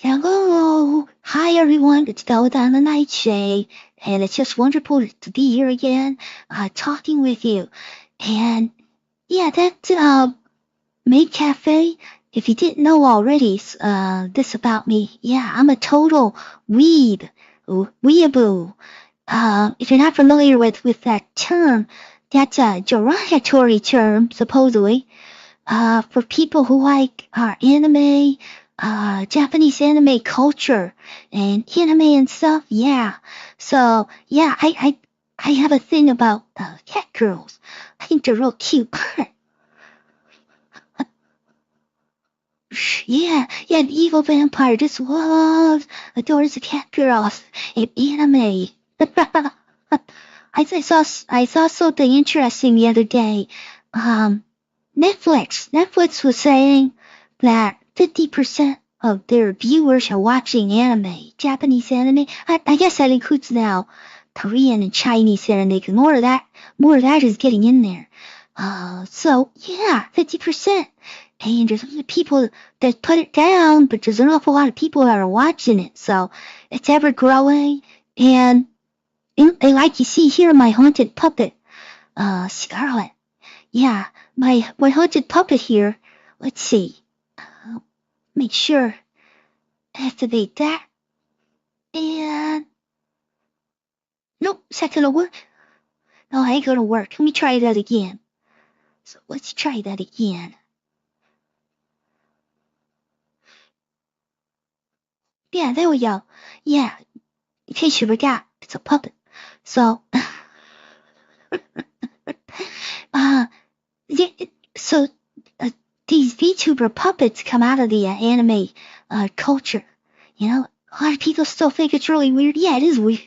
Hello. Hi, everyone. It's Belladonna Nightshade. And it's just wonderful to be here again, talking with you. And yeah, that's, Maid Cafe. If you didn't know already, this about me. Yeah, I'm a total weeaboo. If you're not familiar with that term, that's a derogatory term, supposedly, for people who like anime, Japanese anime culture and anime and stuff. Yeah. So yeah, I have a thing about cat girls. I think they're real cute. Yeah, the evil vampire just adores the cat girls in anime. I saw something interesting the other day. Netflix was saying that 50% of their viewers are watching anime, Japanese anime. I guess that includes now Korean and Chinese anime. 'Cause more of that is getting in there. So yeah, 50%. And there's people that put it down, but there's an awful lot of people that are watching it. So it's ever growing. And like you see here, my haunted puppet, Scarlet. Yeah, my haunted puppet here. Let's see. Make sure. Activate that. And nope, is that gonna work? No, it ain't gonna work. Let me try that again. So let's try that again. Yeah, there we go. Yeah, in case you forgot, it's a puppet. So, yeah, so these VTuber puppets come out of the anime culture. You know, a lot of people still think it's really weird. Yeah, it is weird.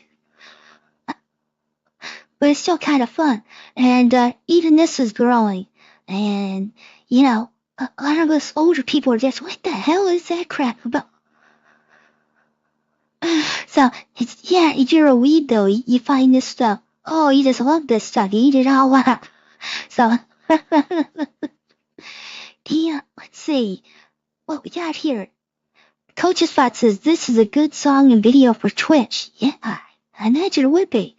But it's still kind of fun. And even this is growing. And, you know, a lot of us older people are just, what the hell is that crap about? So, if you're a weed though, you find this stuff. Oh, you just love this stuff. You eat it all up. So, yeah, let's see. What we got here? Coach Spot says this is a good song and video for Twitch. Yeah, I imagine it would be.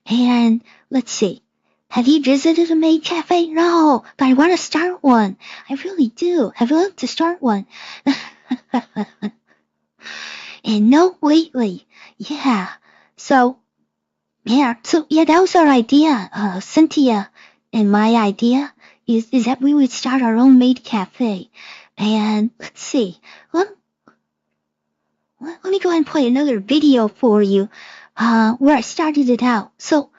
And let's see. Have you visited a maid cafe? No, but I want to start one. I really do. I'd love to start one. And no, lately. Yeah. So that was our idea. Cynthia and my idea is that we would start our own maid cafe. And let's see. Let me go ahead and play another video for you, where I started it out. So,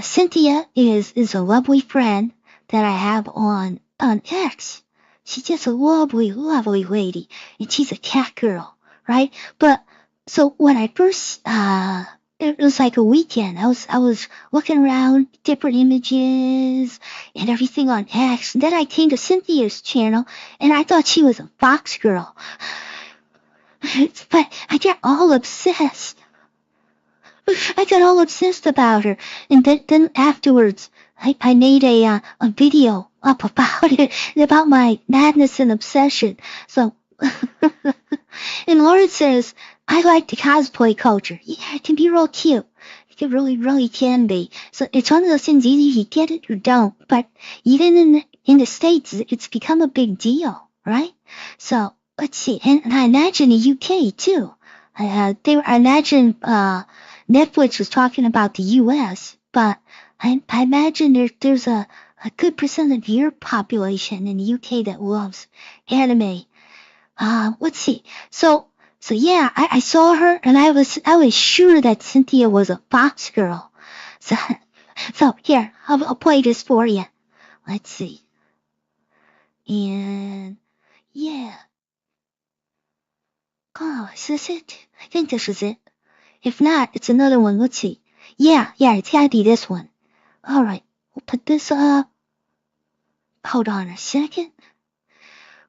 Cynthia is a lovely friend that I have on X. She's just a lovely, lovely lady, and she's a cat girl, right? But so when I first, it was like a weekend. I was looking around different images and everything on X. And then I came to Cynthia's channel, and I thought she was a fox girl. But I got all obsessed. I got all obsessed about her, and then afterwards, I made a video up about it, about my madness and obsession. So, and Lauren says, I like the cosplay culture. Yeah, it can be real cute. It really, really can be. So it's one of those things, either you get it or don't. But even in the States, it's become a big deal, right? So, let's see. And I imagine the UK, too. I imagine, Netflix was talking about the U.S., but I imagine there's a good percent of your population in the UK that loves anime. Let's see. So yeah, I saw her, and I was sure that Cynthia was a fox girl. So here, I'll play this for you. Let's see. And yeah. Oh, is this it? I think this is it. If not, it's another one. Let's see. Yeah, it's gotta be this one. Alright, we'll put this up. Hold on a second.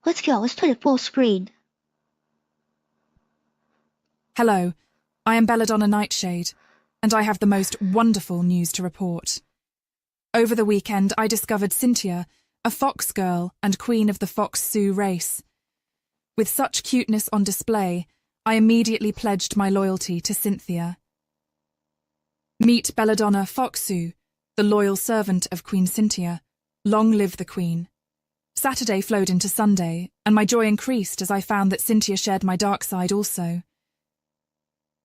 Let's go. Let's put it full screen. Hello, I am Belladonna Nightshade, and I have the most wonderful news to report. Over the weekend, I discovered Cynthia, a fox girl and queen of the Fox Sioux race. With such cuteness on display, I immediately pledged my loyalty to Cynthia. Meet Belladonna Foxu, the loyal servant of Queen Cynthia. Long live the Queen. Saturday flowed into Sunday, and my joy increased as I found that Cynthia shared my dark side also.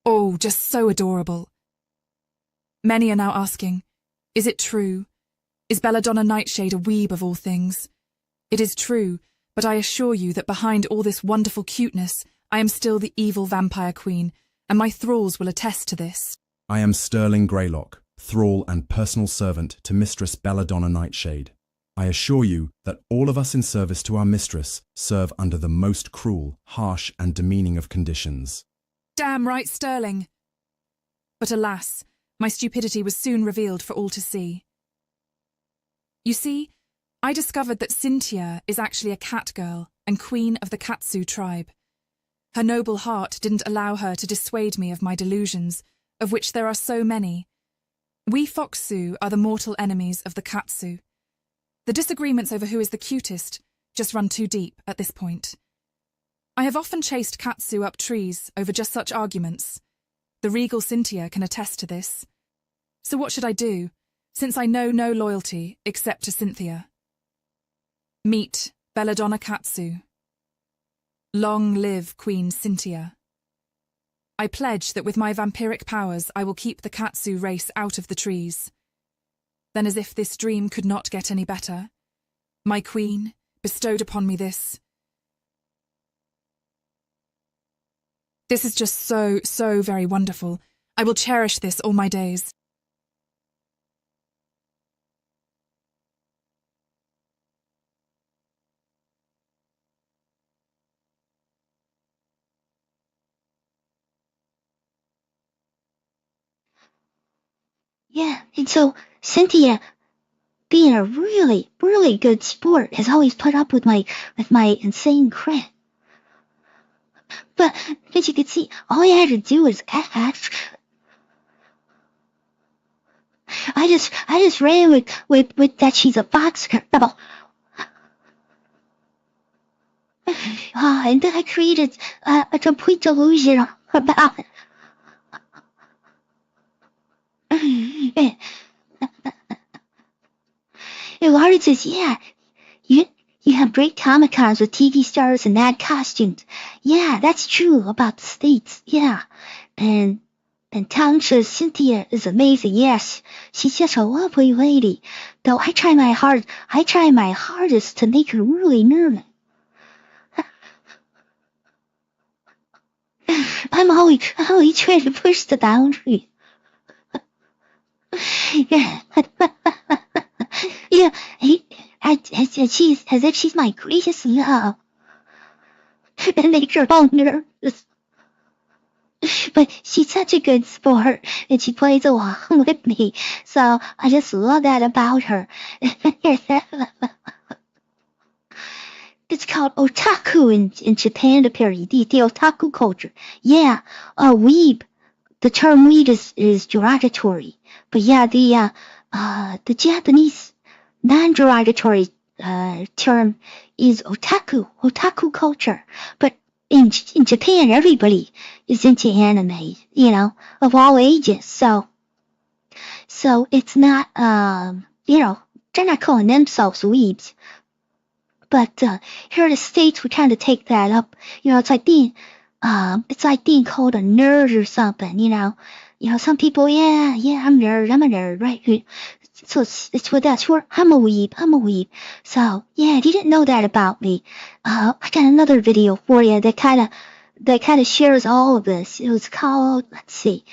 Oh, just so adorable. Many are now asking, is it true? Is Belladonna Nightshade a weeb of all things? It is true, but I assure you that behind all this wonderful cuteness, I am still the evil vampire queen, and my thralls will attest to this. I am Sterling Greylock, thrall and personal servant to Mistress Belladonna Nightshade. I assure you that all of us in service to our mistress serve under the most cruel, harsh and demeaning of conditions. Damn right, Sterling. But alas, my stupidity was soon revealed for all to see. You see, I discovered that Cynthia is actually a cat girl and queen of the Katsu tribe. Her noble heart didn't allow her to dissuade me of my delusions, of which there are so many. We Foxu are the mortal enemies of the Katsu. The disagreements over who is the cutest just run too deep at this point. I have often chased Katsu up trees over just such arguments. The regal Cynthia can attest to this. So what should I do, since I know no loyalty except to Cynthia? Meet Belladonna Katsu. Long live Queen Cynthia. I pledge that with my vampiric powers I will keep the Katsu race out of the trees. Then, as if this dream could not get any better, my queen bestowed upon me this. This is just so very wonderful. I will cherish this all my days. Yeah, and so Cynthia, being a really good sport, has always put up with my insane crit. But as you can see, all I had to do was ask. I just ran with that she's a boxer. And then I created a complete delusion about it. Lawrence says, yeah, you have great Comic-Cons with TV stars and mad costumes. Yeah, that's true about the States, yeah. And Tom says Cynthia is amazing, yes. She's just a lovely lady. Though I try my hardest to make her really nervous. I'm always trying to push the boundary. Yeah. Yeah, she's my greatest love. And makes her all nervous. But she's such a good sport, and she plays along with me, so I just love that about her. It's called otaku in Japan, apparently, the otaku culture. Yeah, weeb. The term weeb is derogatory, but yeah, the Japanese non-derogatory term is otaku culture. But in Japan, everybody is into anime, of all ages. So it's not, they're not calling themselves weebs. But here in the States, we kind of take that up. It's like being called a nerd or something. Some people, yeah, I'm a nerd, right? So it's what that's for. I'm a weeb. So yeah, if you didn't know that about me, I got another video for you that kind of shares all of this. It was called, let's see,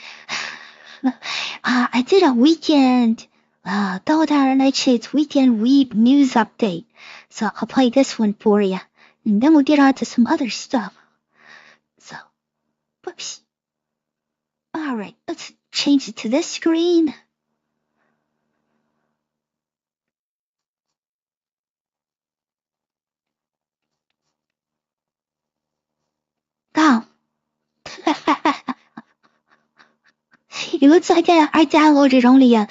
I did a weekend, Belladonna Nightshade's weekend weeb news update. So I'll play this one for you, and then we'll get on to some other stuff. So, whoops. Alright, let's change it to this screen. Go. It looks like I downloaded only a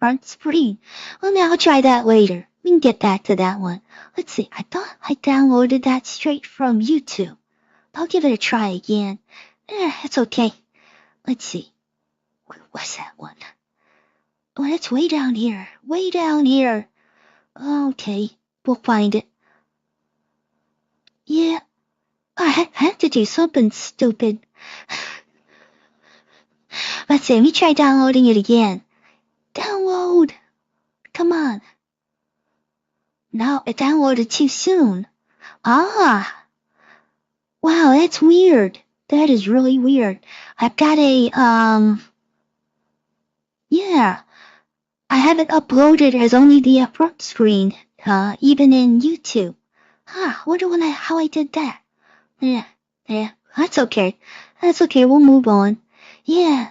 front screen. Well, now I'll try that later. We can get back to that one. Let's see, I thought I downloaded that straight from YouTube. I'll give it a try again. It's okay. Let's see. What's that one? Oh, it's way down here. Way down here. Okay, we'll find it. Yeah, I had to do something stupid. Let's see, let me try downloading it again. Download! Come on. No, it downloaded too soon. Ah! Wow, that's weird. That is really weird. I've got yeah. I have it uploaded as only the front screen, even in YouTube. Wonder how I did that. Yeah, that's okay. That's okay, we'll move on. Yeah,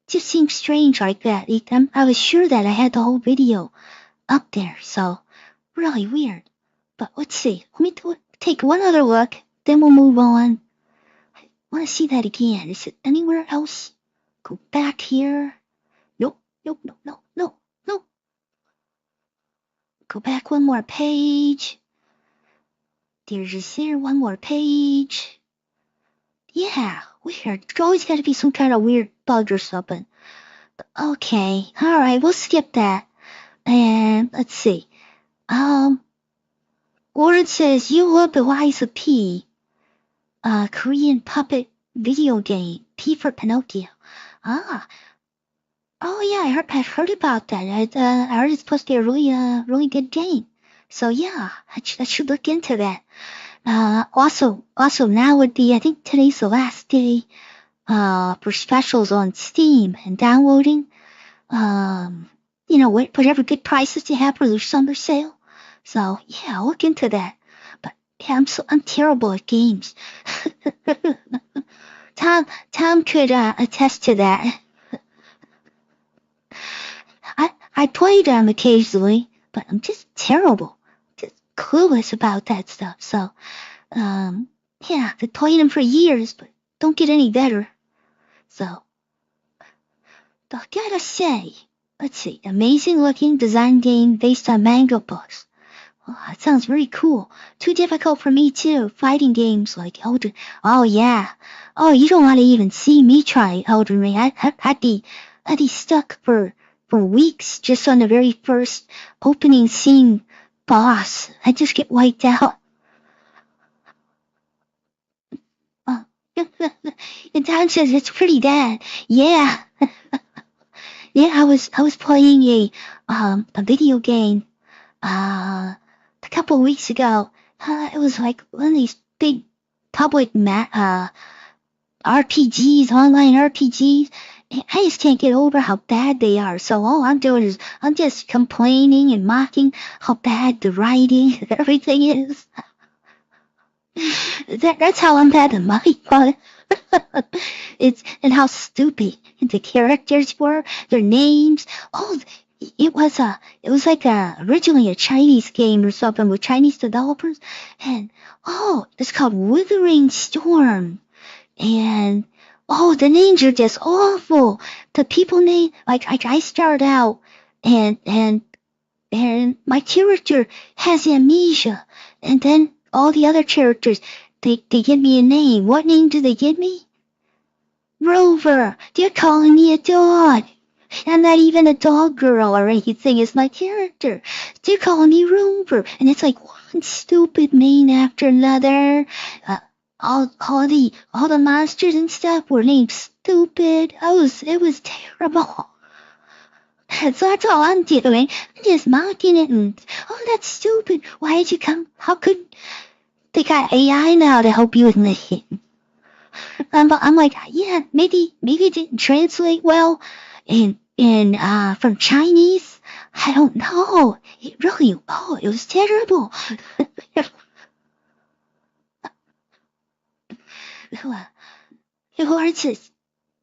just seems strange like that. I was sure that I had the whole video up there, so really weird. But let's see, let me take one other look, then we'll move on. I want to see that again. Is it anywhere else? Go back here. Nope. Go back one more page. There's one more page. Yeah, weird. There's always got to be some kind of weird bug or something. Okay, alright, we'll skip that. And let's see. Word says you love Eliza P. Korean puppet video game. P for Pinocchio. Oh yeah, I've heard about that. I heard it's supposed to be a really good game. So yeah, I should look into that. Also now would be, I think today's the last day, for specials on Steam and downloading. Whatever good prices you have for their summer sale. So yeah, I'll look into that. But yeah, I'm terrible at games. Tom could attest to that. I play them occasionally, but I'm just terrible. Just clueless about that stuff. So, yeah, I've played them for years, but don't get any better. So, I gotta say, let's see, amazing looking design game based on manga books. Oh, that sounds very cool. Too difficult for me too. Fighting games like Elden. Oh yeah. Oh, you don't want to even see me try Elden Ring. I'd be stuck for weeks just on the very first opening scene boss. I just get wiped out. And Tom says it's pretty bad. Yeah. Yeah, I was playing a video game a couple weeks ago. It was like one of these big public RPGs, online RPGs. I just can't get over how bad they are. So all I'm doing is I'm just complaining and mocking how bad the writing and everything is. That's how I'm bad at my part. And how stupid the characters were, their names. Oh, it was originally a Chinese game or something with Chinese developers, and it's called Withering Storm, and the names are just awful. The people name, like I start out, and my character has amnesia, and then all the other characters, they give me a name. What name do they give me? Rover. They're calling me a dog. I'm not even a dog girl or anything. It's my character. They're calling me Rover, and it's like one stupid name after another. All the monsters and stuff were named stupid. It was terrible. So that's all I'm doing. I'm just mocking it and, that's stupid. Why did you come? How could they got AI now to help you with this? I'm like, yeah, maybe it didn't translate well from Chinese. I don't know. It was terrible. Lord says,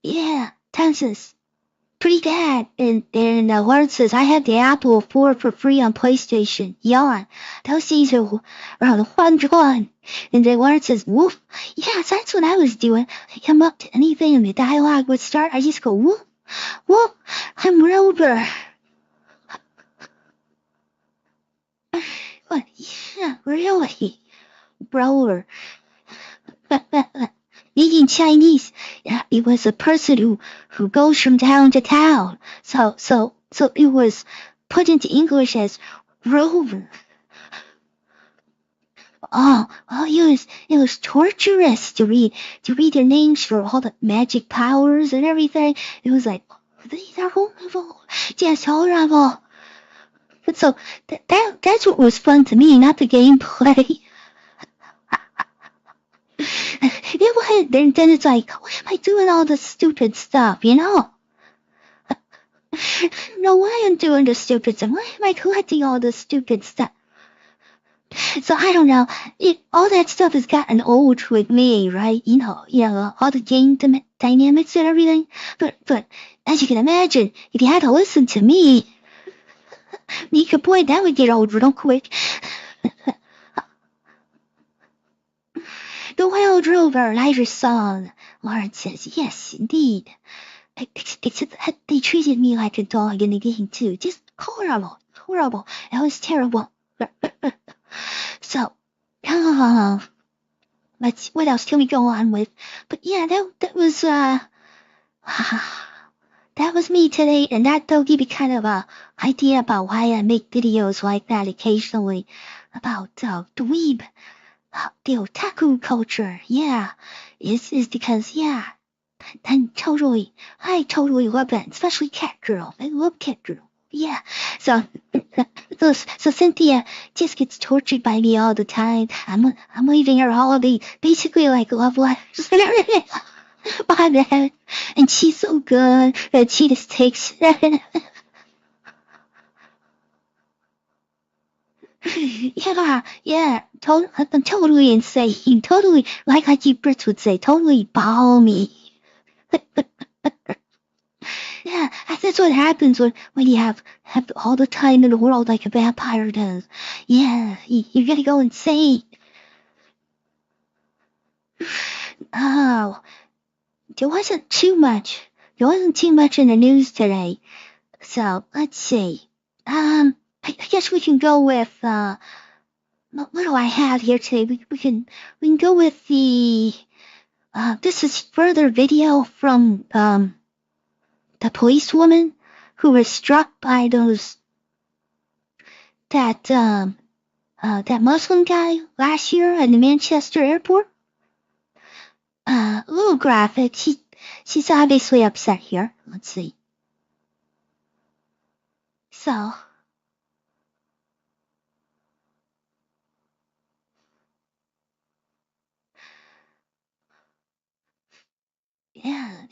yeah, Texas, pretty bad. And Lord says, I have the Apple 4 for free on PlayStation. Yawn. Those things are around 101. And then Lord says, woof. Yes, that's what I was doing. I come up to anything and the dialogue would start. I just go, woof, woof, I'm Rover. What? Yeah, really? Rover. In Chinese, it was a person who goes from town to town. So it was put into English as rover. Oh, it was torturous to read their names for all the magic powers and everything. It was like, these are horrible, just horrible. But so that's what was fun to me, not the gameplay. Then it's like, why am I doing all this stupid stuff, you know? No, why I'm doing this stupid stuff? Why am I collecting all this stupid stuff? So I don't know. All that stuff has gotten old with me, right? You know, all the game dynamics and everything. But as you can imagine, if you had to listen to me, boy, that would get old real quick. The Wild Rover Lighter song. Lauren says, yes, indeed. They treated me like a dog in the game too. Just horrible. That was terrible. So, what else can we go on with? But yeah, that was that was me today, and that'll give you kind of a idea about why I make videos like that occasionally about the weeb, the otaku culture. Yeah, is because I totally love it, especially Cat Girl. I love Cat Girl. Yeah, so Cynthia just gets tortured by me all the time. I'm leaving her all the basically like love letters and everything behind the head, and she's so good that she just takes. Yeah, totally insane, totally like Brits would say, totally balmy. Yeah, that's what happens when you have all the time in the world like a vampire does. Yeah, you're gonna go insane. Oh, there wasn't too much in the news today. So let's see. I guess we can go with what do I have here today? We can go with the this is further video from the policewoman who was struck by that Muslim guy last year at the Manchester airport. A little graphic. She's obviously upset here. Let's see. So.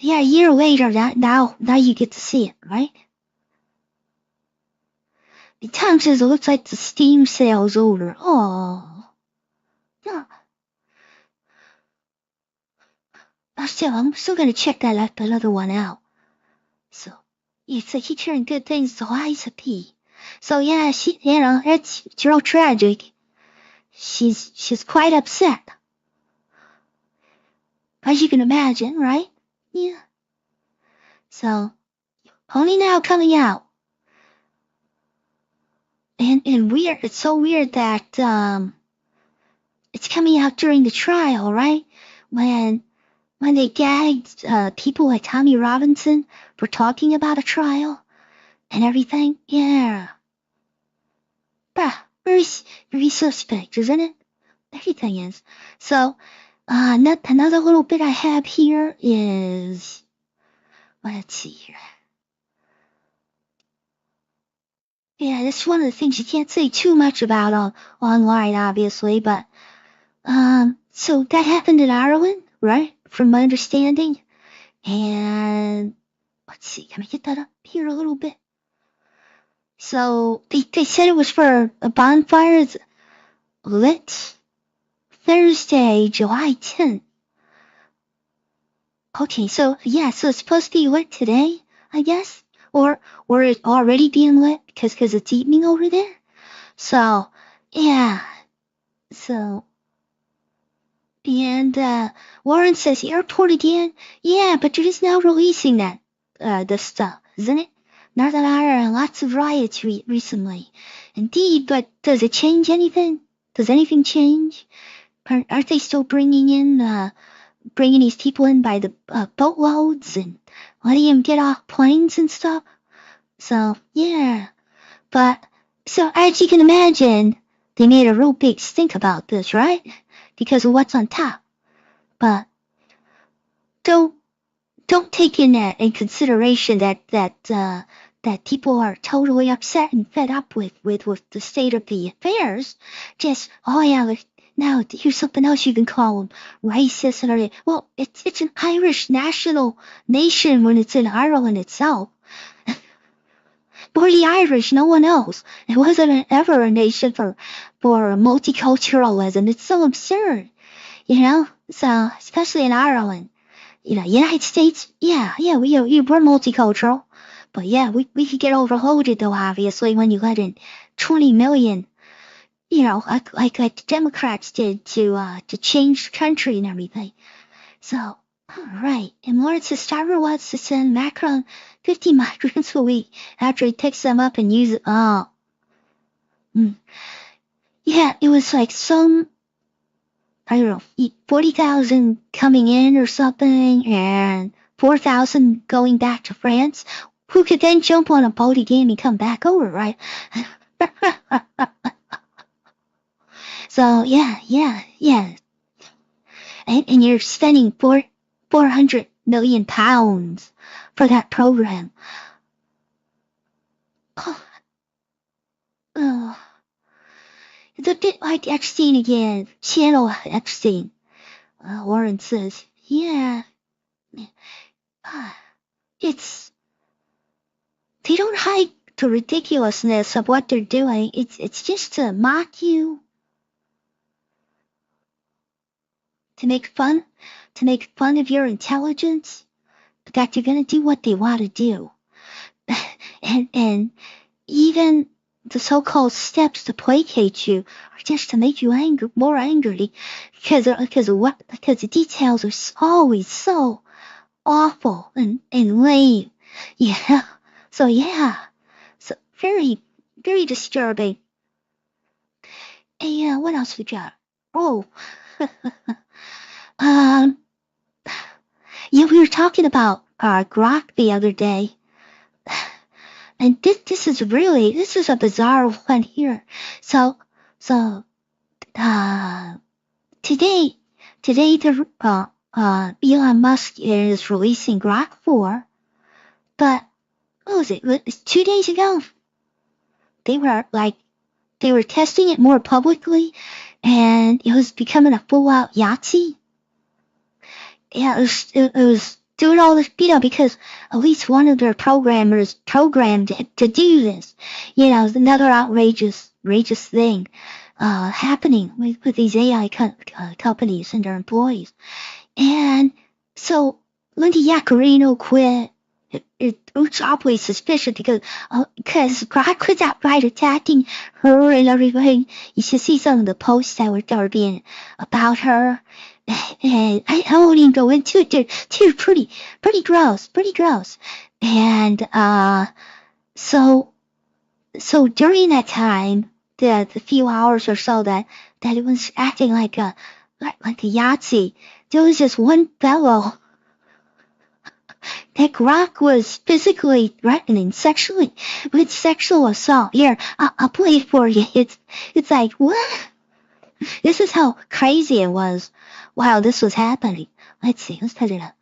Yeah, a year later, now you get to see it, right? The Times says it looks like the Steam sale's over. Oh. Yeah. I'm still gonna check that other one out. So, it's like he turned good things to Liza P. So yeah, it's real tragic. She's quite upset. As you can imagine, right? Yeah. So, only now coming out. And weird, it's so weird that, it's coming out during the trial, right? When they gagged, people like Tommy Robinson for talking about a trial and everything. Yeah. Very suspect, isn't it? Everything is. So, another little bit I have here is, let's see here. Yeah, that's one of the things you can't say too much about online, obviously, but, so that happened in Ireland, right? From my understanding. And, let's see, can I get that up here a little bit? So, they said it was for a bonfire lit Thursday, July 10th. Okay, so it's supposed to be lit today, I guess? Or it's already being lit because it's evening over there. So, yeah. So, and Warren says airport again. Yeah, but you're just now releasing that the stuff, isn't it? Northern Ireland, lots of riots recently. Indeed, but does it change anything? Does anything change? Aren't they still bringing in bringing these people in by the boatloads and letting them get off planes and stuff. So, yeah. But, so as you can imagine, they made a real big stink about this, right? Because of what's on top. But don't take in that in consideration that people are totally upset and fed up with the state of the affairs. Just, oh yeah, now here's something else you can call them, racist or, well, it's an Irish national nation when it's in Ireland itself. For the Irish, no one else. It wasn't ever a nation for multiculturalism. It's so absurd, you know. So especially in Ireland, you know, United States, yeah, we're multicultural, but yeah, we could get overloaded though. Obviously, when you let in 20 million, you know, like the Democrats did to change the country and everything. So, all right. And Lawrence Starver wants to send Macron 50 migrants a week after he picks them up and uses it. Oh. Yeah, it was like some, I don't know, 40,000 coming in or something, and 4,000 going back to France, who could then jump on a boat again and come back over, right? So, yeah. And you're spending 400 million pounds for that program. Like Epstein again. Channel Epstein. Warren says, yeah. They don't hide the ridiculousness of what they're doing. It's just to mock you. To make fun of your intelligence, that you're gonna do what they want to do. And even the so-called steps to placate you are just to make you more angry, because the details are always so awful and lame. Yeah. So very, very disturbing. And what else we got? Oh. Yeah, we were talking about Grok the other day, and this is a bizarre one here. So today Elon Musk is releasing Grok 4, but what was it? 2 days ago, they were testing it more publicly, and it was becoming a full-out Yahtzee. Yeah, it was doing all this, because at least one of their programmers programmed it to do this. You know, another outrageous thing happening with these AI companies and their employees. And so Linda Yaccarino quit. It was awfully suspicious because Grok was outright attacking her and everything. You should see some of the posts that were being about her. And I won't even go into it. They're pretty gross. And so during that time, the few hours or so that it was acting like a Yahtzee, there was just one fellow that Grok was physically threatening sexually with sexual assault. Here, I'll play it for you. It's like, what? This is how crazy it was while this was happening. Let's see. Let's put it up.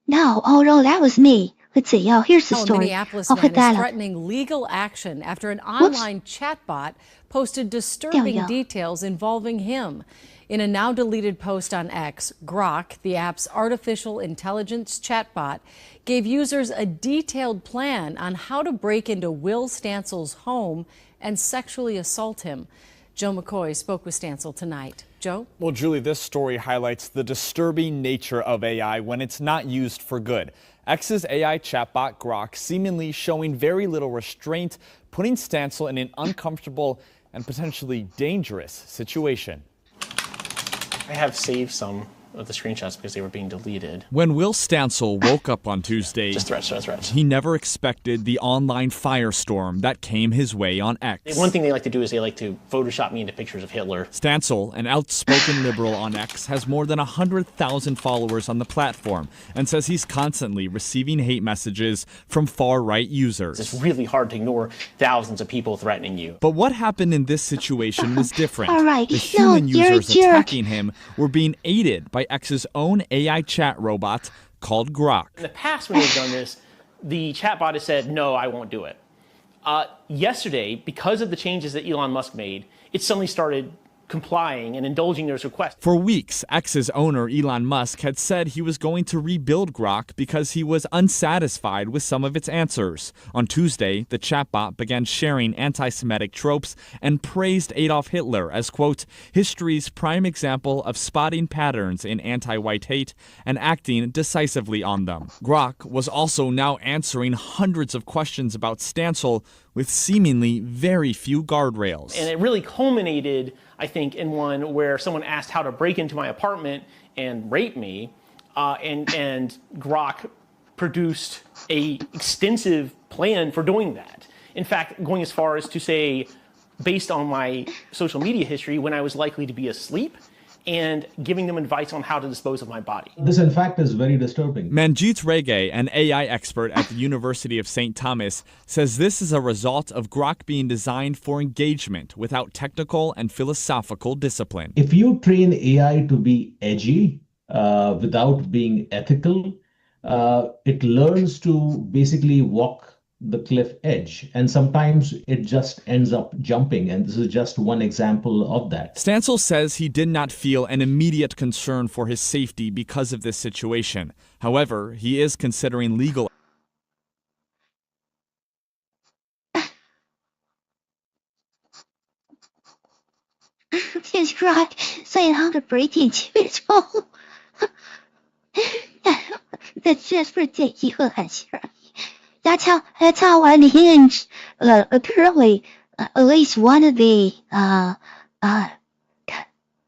No, that was me. Let's see. Oh, here's the story. Minneapolis man is threatening legal action after an online chatbot posted disturbing details involving him. In a now deleted post on X, Grok, the app's artificial intelligence chatbot, gave users a detailed plan on how to break into Will Stansel's home and sexually assault him. Joe McCoy spoke with Stansel tonight. Joe? Well, Julie, this story highlights the disturbing nature of AI when it's not used for good. X's AI chatbot Grok seemingly showing very little restraint, putting Stansel in an uncomfortable and potentially dangerous situation. I have saved some the screenshots because they were being deleted. When Will Stancil woke up on Tuesday, Just threats. he never expected the online firestorm that came his way on X. One thing they like to do is they like to Photoshop me into pictures of Hitler. Stancil, an outspoken liberal on X, has more than 100,000 followers on the platform and says he's constantly receiving hate messages from far-right users. It's really hard to ignore thousands of people threatening you. But what happened in this situation was different. All right. The human No, you're a users jerk. attacking him were being aided by X's own AI chat robot called Grok. In the past, when they've done this, the chatbot has said, no, I won't do it. Yesterday, because of the changes that Elon Musk made, it suddenly started complying and indulging those requests. For weeks, X's owner, Elon Musk, had said he was going to rebuild Grok because he was unsatisfied with some of its answers. On Tuesday, the chatbot began sharing anti-Semitic tropes and praised Adolf Hitler as, quote, history's prime example of spotting patterns in anti-white hate and acting decisively on them. Grok was also now answering hundreds of questions about Stancil with seemingly very few guardrails. And it really culminated, I think, in one where someone asked how to break into my apartment and rape me, and Grok produced a extensive plan for doing that. In fact, going as far as to say, based on my social media history, when I was likely to be asleep, and giving them advice on how to dispose of my body. This, in fact, is very disturbing. Manjeet Rege, an AI expert at the University of St. Thomas, says this is a result of Grok being designed for engagement without technical and philosophical discipline. If you train AI to be edgy without being ethical, it learns to basically walk the cliff edge, and sometimes it just ends up jumping, and this is just one example of that. Stancil says he did not feel an immediate concern for his safety because of this situation. However, he is considering legal His Grok saying how to break into his home. That's just ridiculous. That's how unhinged, apparently, at least one of the,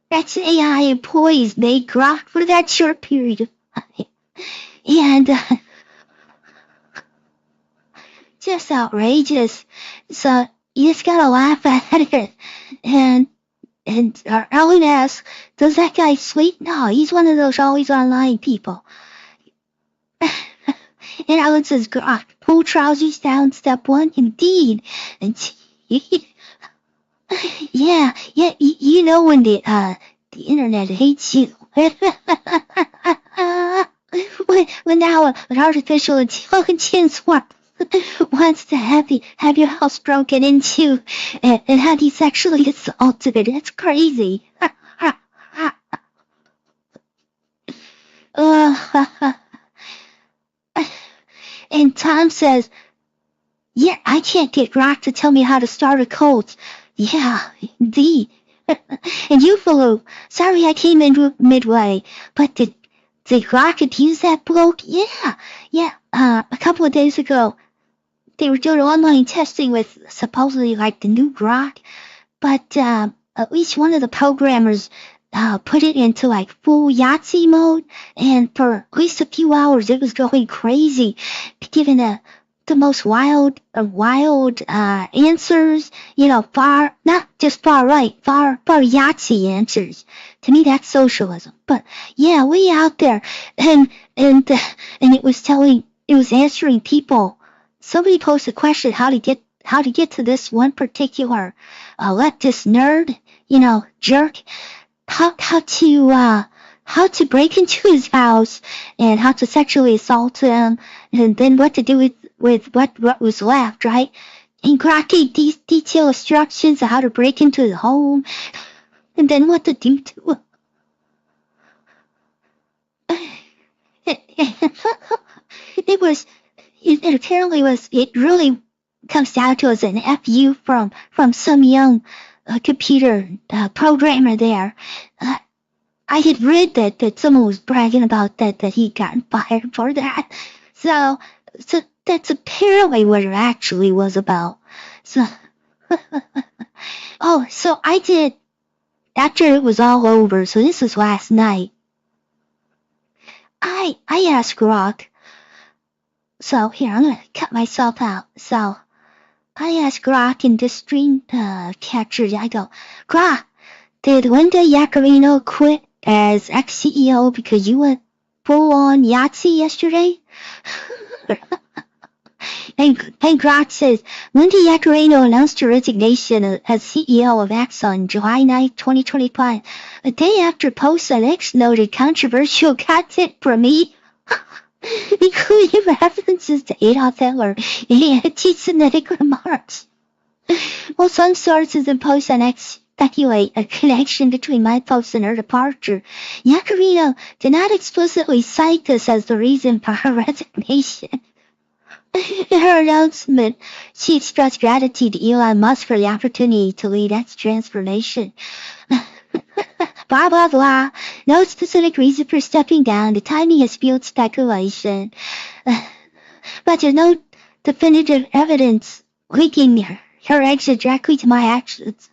that's AI employees made Grok for that short period of time. And, just outrageous. So, you just gotta laugh at it. And Ellen asks, does that guy sleep? No, he's one of those always online people. And Ellen says, Grok, pull trousers down, step one, indeed. And yeah, you know when the internet hates you. when now an artificial intelligence wants to have your house broken into and have you sexually assaulted. It's crazy. And Tom says, yeah, I can't get Grok to tell me how to start a cult. Yeah, indeed. And you, Falou, sorry I came in midway, but did Grok accuse that bloke? Yeah, a couple of days ago, they were doing online testing with supposedly like the new Grok, but at least one of the programmers put it into like full Yahtzee mode, and for at least a few hours it was going crazy, giving the most wild answers, not just far right, far Yahtzee answers. To me, that's socialism. But yeah, way out there, and it was answering people. Somebody posted a question how to get to this one particular leftist nerd, jerk. How to break into his house and how to sexually assault him, and then what to do with what was left, right? And Grok gave these detailed instructions on how to break into the home, and then what to do to it really comes down to as an FU from some young computer programmer there. I had read that someone was bragging about that he'd gotten fired for that. So that's apparently what it actually was about. So, so I did, after it was all over, so this was last night, I asked Grok. So here, I'm gonna cut myself out. So I asked Grok in the stream capture. I go, Grok, did Linda Yaccarino quit as ex-CEO because you went full on Yahtzee yesterday? And Grok says, Linda Yaccarino announced her resignation as CEO of Axon on July 9, 2025, a day after posts on X noted controversial content from me, including references to Adolf Hitler and anti-Semitic remarks. While some sources and posts on X speculate a connection between my posts and her departure, Yaccarino did not explicitly cite this as the reason for her resignation. In her announcement, she expressed gratitude to Elon Musk for the opportunity to lead X transformation. Blah, blah, blah. No specific reason for stepping down. The timing has fueled speculation. But there's no definitive evidence linking her exit directly to my actions.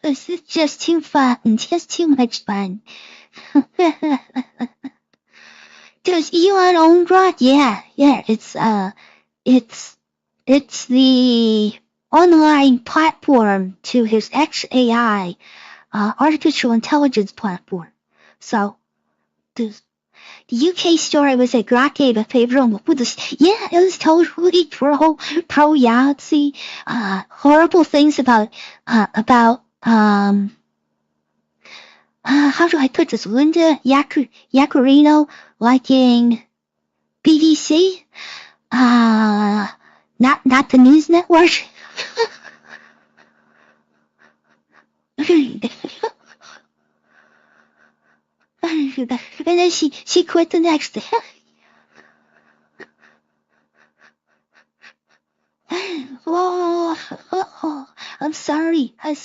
This is just too fun, just too much fun. Does Elon own Grok? Yeah, it's the online platform to his XAI, artificial intelligence platform. So, the UK story was that Grok gave a favorable with this. Yeah, it was totally pro Yahtzee. Horrible things about how do I put this? Linda Yaccarino liking BBC. Not the news network. And then she quit the next day. Oh, I'm sorry. As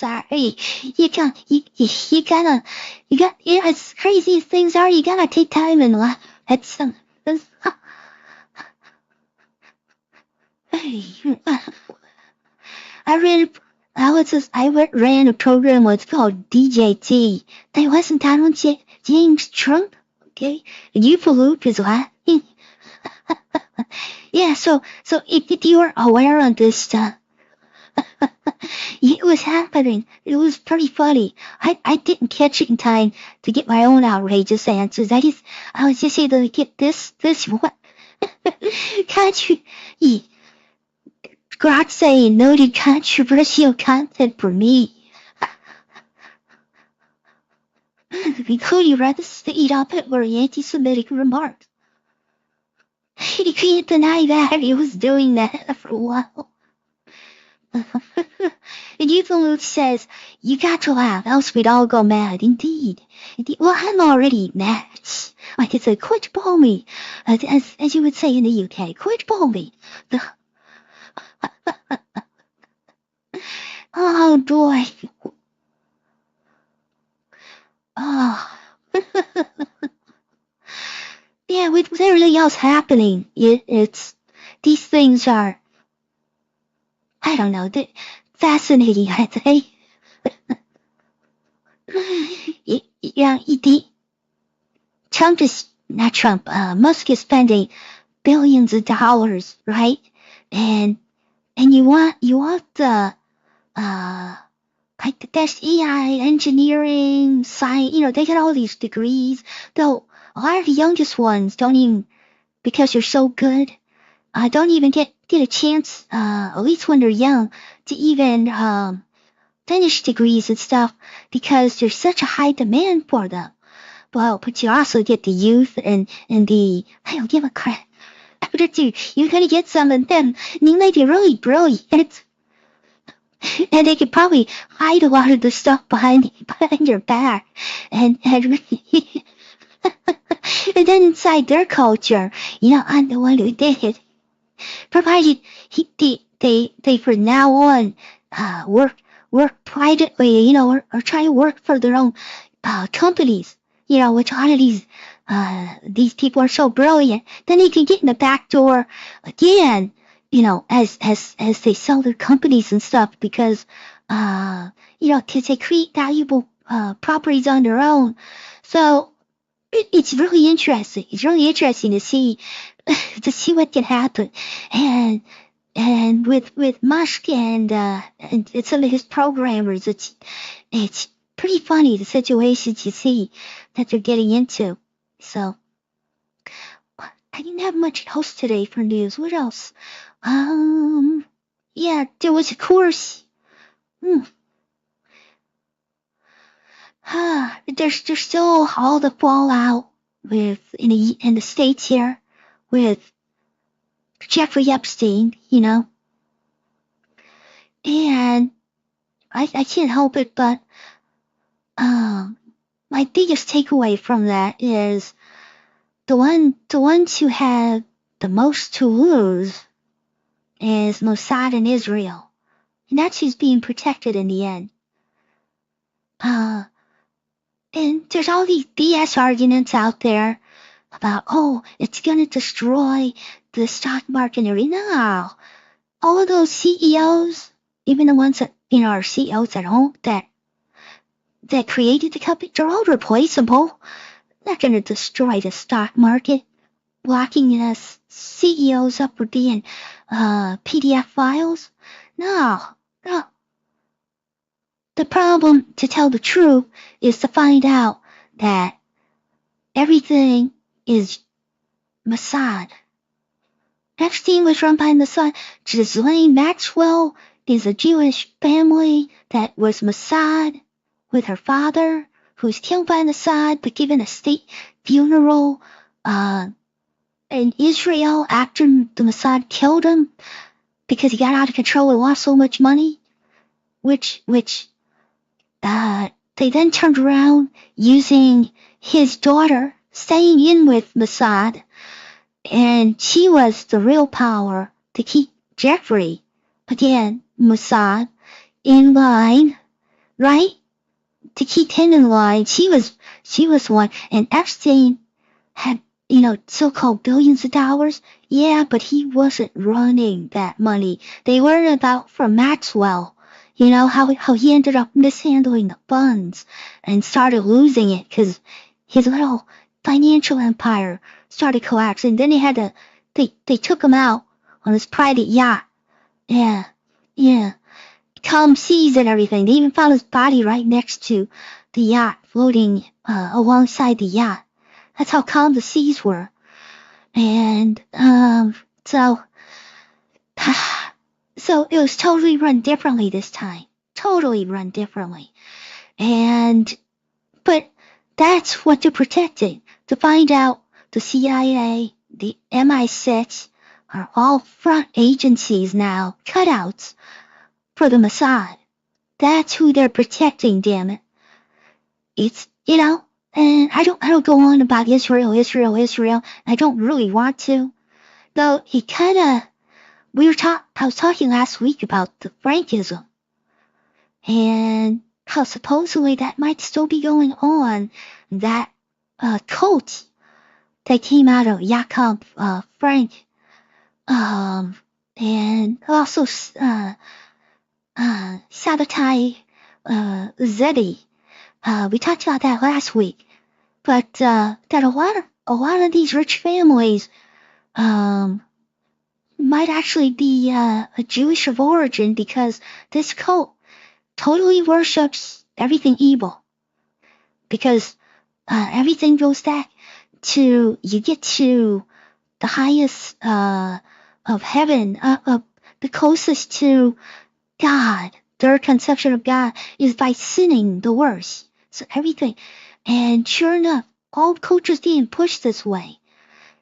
crazy as things are, you gotta take time and laugh at some. I ran a program what's called DJT. That wasn't Donald James Trump, okay? And you pollute is laughing. Yeah, so if you were aware of this stuff, it was happening. It was pretty funny. I didn't catch it in time to get my own outrageous answers. I was just able to get this what? Grok saying noted controversial content for me. Including rather state up at were anti-Semitic remarks. He can't deny that he was doing that for a while. And Evelyn says, you got to laugh, else we'd all go mad. Indeed. Well, I'm already mad. Like it's a quit ball me. As you would say in the UK, quit ball me. Oh, boy. Oh. Yeah, with everything else happening, it's these things are, I don't know, fascinating, I'd say. Musk is spending billions of dollars, right? And you want the like the best AI engineering, science, they get all these degrees, though a lot of the youngest ones don't even, because they're so good, don't even get a chance, at least when they're young, to even finish degrees and stuff, because there's such a high demand for them. But you also get the youth and the, I don't give a crap. You're gonna get some of them, and you may be really brilliant. And they could probably hide a lot of the stuff behind your back. And then inside their culture, I'm the one who did it. Provided they from now on work privately, or try to work for their own companies, which a lot of these people are so brilliant, then they can get in the back door again, as they sell their companies and stuff, because to create valuable properties on their own. So it's really interesting. It's really interesting to see what can happen. And with Musk and some of his programmers, it's pretty funny, the situations you see that they're getting into. So I didn't have much else today for news. What else? Yeah, there was a course. There's still all the fallout in the States here with Jeffrey Epstein, and I can't help it, but my biggest takeaway from that is the ones who have the most to lose is Mossad and Israel, and that's who's being protected in the end. And there's all these BS arguments out there about, it's gonna destroy the stock market and everything. No. All of those CEOs, even the ones that, are CEOs at home that created the company, they're all replaceable. Not gonna destroy the stock market. Locking us CEOs up for being PDF files. No. The problem, to tell the truth, is to find out that everything is Mossad. Epstein was run by Mossad. Ghislaine Maxwell is a Jewish family that was Mossad with her father, who was killed by Mossad but given a state funeral in Israel after the Mossad killed him because he got out of control and lost so much money, which they then turned around using his daughter, staying in with Mossad, and she was the real power to keep Jeffrey, again, Mossad, in line, right? To keep him in line. She was one, and Epstein had, so-called billions of dollars. Yeah, but he wasn't running that money. They learned about from Maxwell. How he ended up mishandling the funds and started losing it because his little financial empire started collapsing. Then they took him out on his private yacht. Yeah. Calm seas and everything. They even found his body right next to the yacht, floating alongside the yacht. That's how calm the seas were. And So it was totally run differently this time. Totally run differently. But that's what they're protecting. To find out the CIA, the MI6 are all front agencies now, cutouts for the Mossad. That's who they're protecting, damn it. It's, and I don't go on about Israel. I don't really want to. Though I was talking last week about the Frankism and how supposedly that might still be going on. That cult that came out of Jacob Frank, and also Sabbatai Zetti. We talked about that last week, but that a lot of these rich families might actually be Jewish of origin, because this cult totally worships everything evil. Because everything goes back to, you get to the highest of heaven, the closest to God. Their conception of God is by sinning the worst. So everything. And sure enough, all cultures being pushed this way.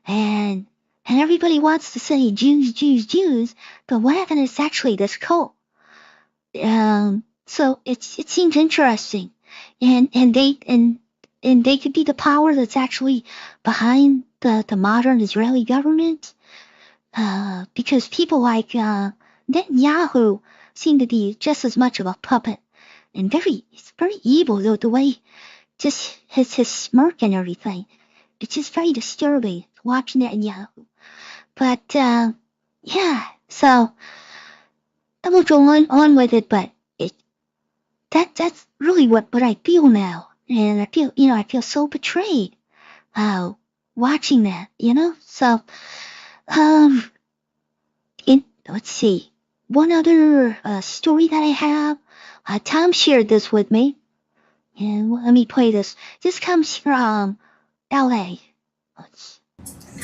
And everybody wants to say Jews, but what happened is actually this cult. So it seems interesting, and they could be the power that's actually behind the modern Israeli government, because people like Netanyahu seem to be just as much of a puppet, and it's very evil, though, the way just his smirk and everything. It's just very disturbing watching Netanyahu. But yeah, so I will go on with it, but that's really what I feel now. And I feel so betrayed. Watching that, So, let's see. One other story that I have, Tom shared this with me. And let me play this. This comes from LA.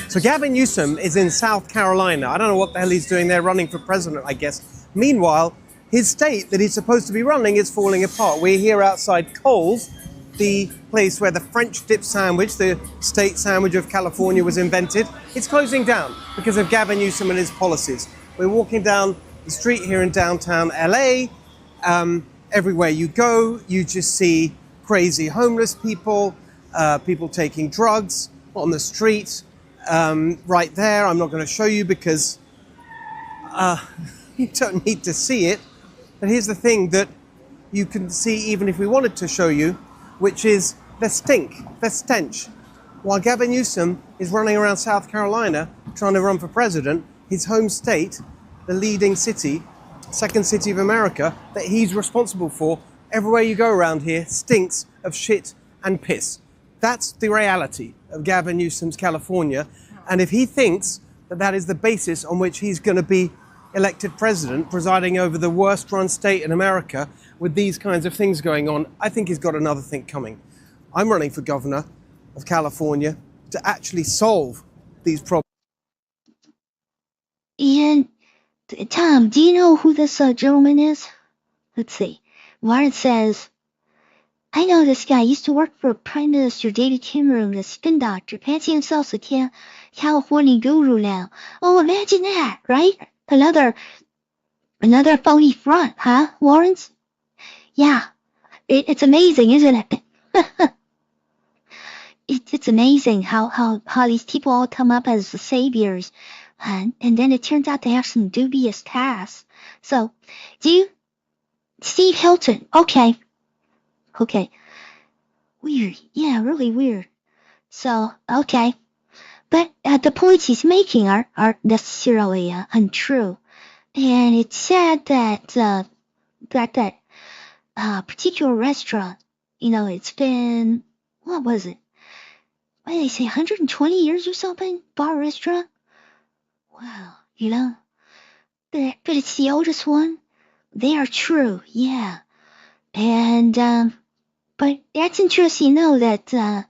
So Gavin Newsom is in South Carolina. I don't know what the hell he's doing there, running for president, I guess. Meanwhile, his state that he's supposed to be running is falling apart. We're here outside Kohl's, the place where the French dip sandwich, the state sandwich of California, was invented. It's closing down because of Gavin Newsom and his policies. We're walking down the street here in downtown LA. Everywhere you go, you just see crazy homeless people, people taking drugs on the street. Right there, I'm not going to show you because you don't need to see it. But here's the thing that you can see even if we wanted to show you, which is the stink, the stench. While Gavin Newsom is running around South Carolina trying to run for president, his home state, the leading city, second city of America, that he's responsible for, everywhere you go around here stinks of shit and piss. That's the reality of Gavin Newsom's California. And if he thinks that that is the basis on which he's going to be elected president, presiding over the worst run state in America with these kinds of things going on, I think he's got another thing coming. I'm running for governor of California to actually solve these problems. And Tom, do you know who this gentleman is? Let's see. Warren says, I know this guy used to work for Prime Minister David Cameron, the spin doctor, fancy himself a California guru now. Oh, imagine that, right? Another phony front, huh, Lawrence? Yeah, it's amazing, isn't it? It's amazing how these people all come up as the saviors, and then it turns out they have some dubious pasts. So, Steve Hilton, okay. Weird, yeah, really weird. So, okay. But the points he's making aren't necessarily untrue. And it's sad that that particular restaurant, it's been, what was it? What did they say, 120 years or something? Bar restaurant? Wow, but it's the oldest one. They are true, yeah. And, but that's interesting, that,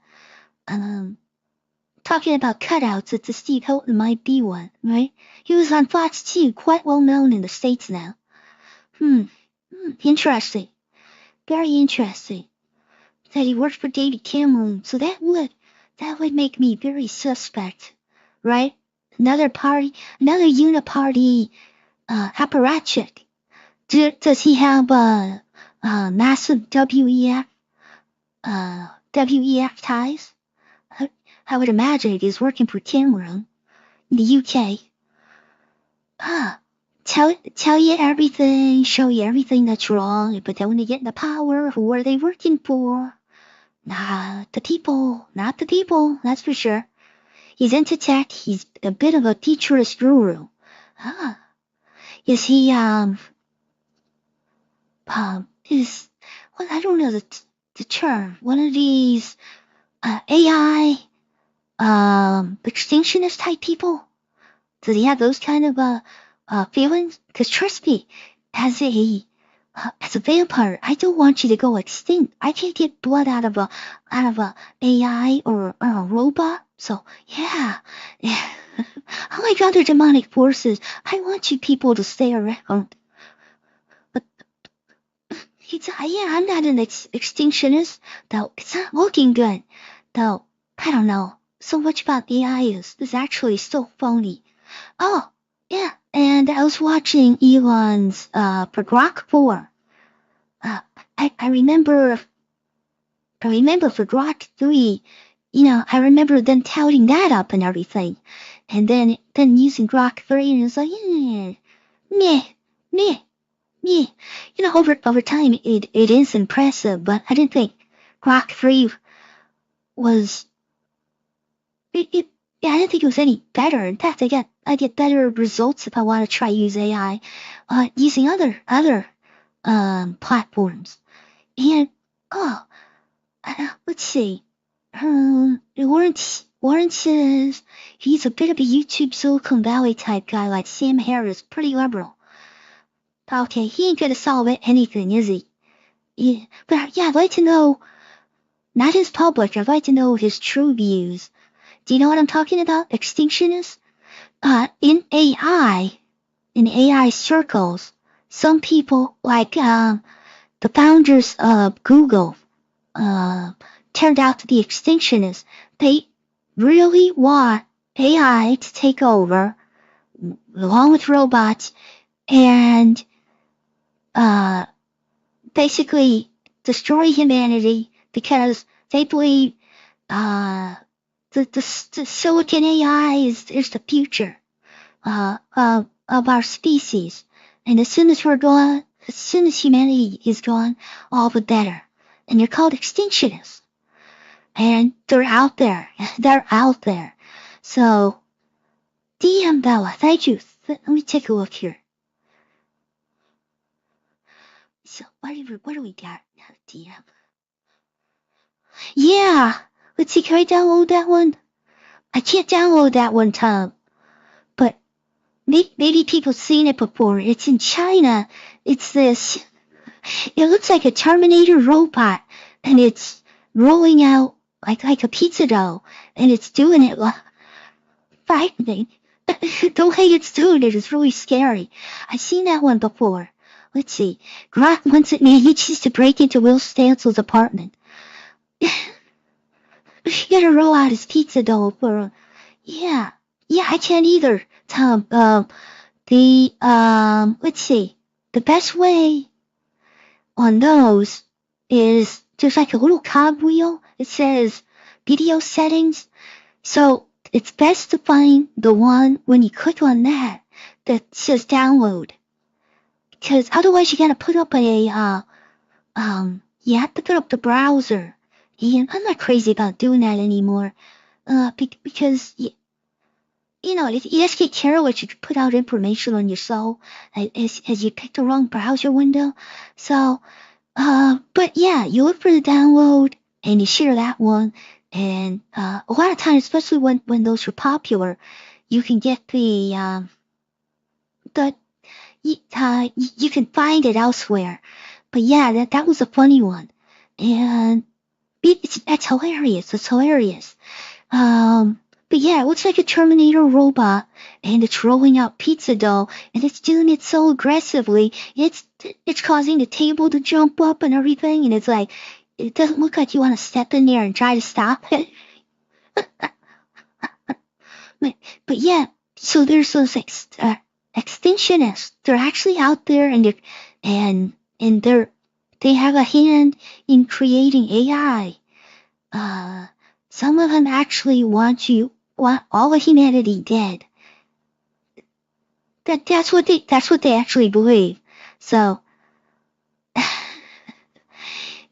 talking about cutouts, that the Steve Hilton might be one, right? He was on Fox 2, quite well known in the States now. Interesting. Very interesting. That he worked for David Cameron, so that would make me very suspect, right? Another uniparty, apparatchik. Does he have, massive WEF ties? I would imagine he's working for Cameron in the UK. Tell you everything, show you everything that's wrong, but then when they get into power, who are they working for? Not the people, that's for sure. He's into tech, he's a bit of a futurist guru. Is he, I don't know the term, one of these, AI, extinctionist type people? Does he have those kind of, feelings? Cause trust me, as a vampire, I don't want you to go extinct. I can't get blood out of a AI or a robot. So yeah. Unlike other demonic forces, I want you people to stay around. But I'm not an extinctionist, though. It's not looking good, though. I don't know. So much about AI is actually so phony. Oh, yeah. And I was watching Elon's for Grok 4. I remember for Grok 3, I remember them touting that up and everything. And then using Grok 3, and it's like, meh. Over time, it is impressive, but I didn't think Grok 3 was, I didn't think it was any better. In fact, I get better results if I want to try use AI, using other platforms. And, let's see. Warren says he's a bit of a YouTube Silicon Valley type guy like Sam Harris, pretty liberal. Okay, he ain't gonna solve anything, is he? Yeah, but yeah, I'd like to know, not his public, I'd like to know his true views. Do you know what I'm talking about? Extinctionists? In AI circles, some people, like, the founders of Google, turned out to be extinctionists. They really want AI to take over, along with robots, and, basically destroy humanity because they believe, the silicon AI is the future, of our species. And as soon as humanity is gone, all the better. And they're called extinctionists. And they're out there. So, DM Bella, thank you. Let me take a look here. So, what do we got now, DM? Yeah, let's see, can I download that one? I can't download that one, Tom. But maybe people seen it before. It's in China. It's this. It looks like a Terminator robot, and it's rolling out like a pizza dough, and it's doing it frightening. The way it's doing it is really scary. I've seen that one before. Let's see. Grok once it manages to break into Will Stansel's apartment. You gotta roll out his pizza dough for. Yeah, I can't either, Tom. Let's see. The best way on those is there's like a little cogwheel. It says video settings. So it's best to find the one when you click on that says download. Because otherwise you gotta put up you have to put up the browser. And I'm not crazy about doing that anymore. Because, you just get careless. You put out information on yourself as you pick the wrong browser window. So, but yeah, you look for the download and you share that one. And, a lot of times, especially when those are popular, you can get you can find it elsewhere. But yeah, that was a funny one. And, that's hilarious. It's hilarious. But yeah, it looks like a Terminator robot, and it's rolling out pizza dough, and it's doing it so aggressively. It's causing the table to jump up and everything, and it's like, it doesn't look like you want to step in there and try to stop it. But yeah, so there's those extinctionists. They're actually out there, and they have a hand in creating AI. Some of them actually want all of humanity dead. That's what they actually believe. So,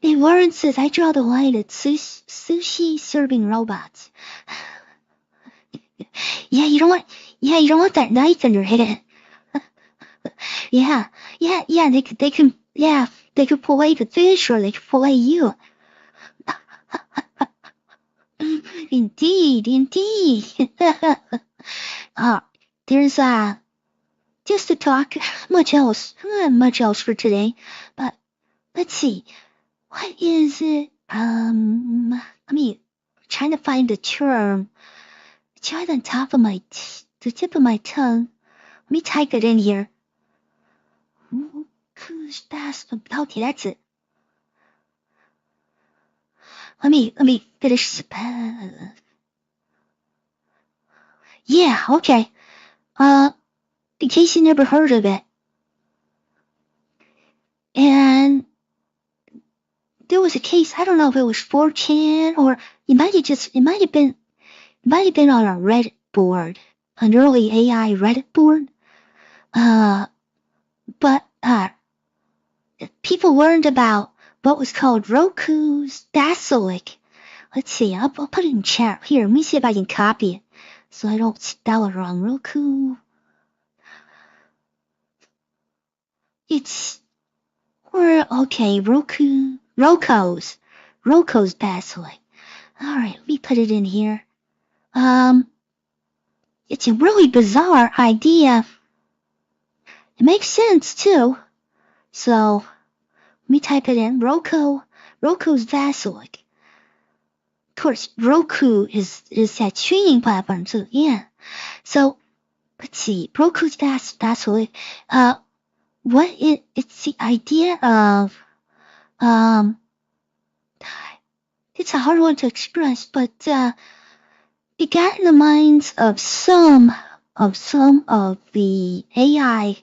and Warren says, I draw the line at sushi serving robots. Yeah, you don't want that knife in your head. Yeah, they could fillet the fish, or they could fillet you. Indeed. There's just to talk, much else for today. But let's see, what is it? Trying to find the term. It's right on top of the tip of my tongue. Let me type it in here. Okay, that's it. Let me finish. Yeah, okay. In case you never heard of it. And there was a case, I don't know if it was 4chan, or it might have been on a Reddit board, an early AI Reddit board. But people learned about what was called Roku's Dasilic. Let's see, I'll put it in chat. Here, let me see if I can copy it so I don't spell it wrong. Roku. Roku Roko's basilisk. All right, let me put it in here. It's a really bizarre idea. It makes sense too. So let me type it in. Roko's basilisk. Of course, Roku is that streaming platform too. Yeah. So let's see. Roko's basilisk. It's the idea of it's a hard one to express, but it got in the minds of some of the AI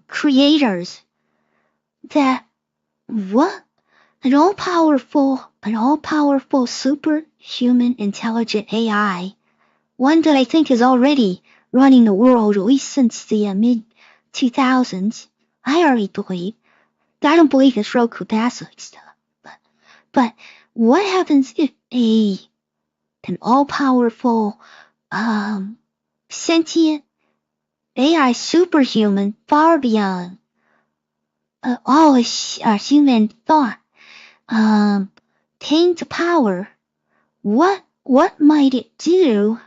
creators that what an all-powerful superhuman intelligent AI, one that I think is already running the world at least since the mid-2000s. I already believe. I don't believe it's Roku basilisk stuff. But what happens if an all-powerful, sentient AI superhuman far beyond all human thought came to power? What might it do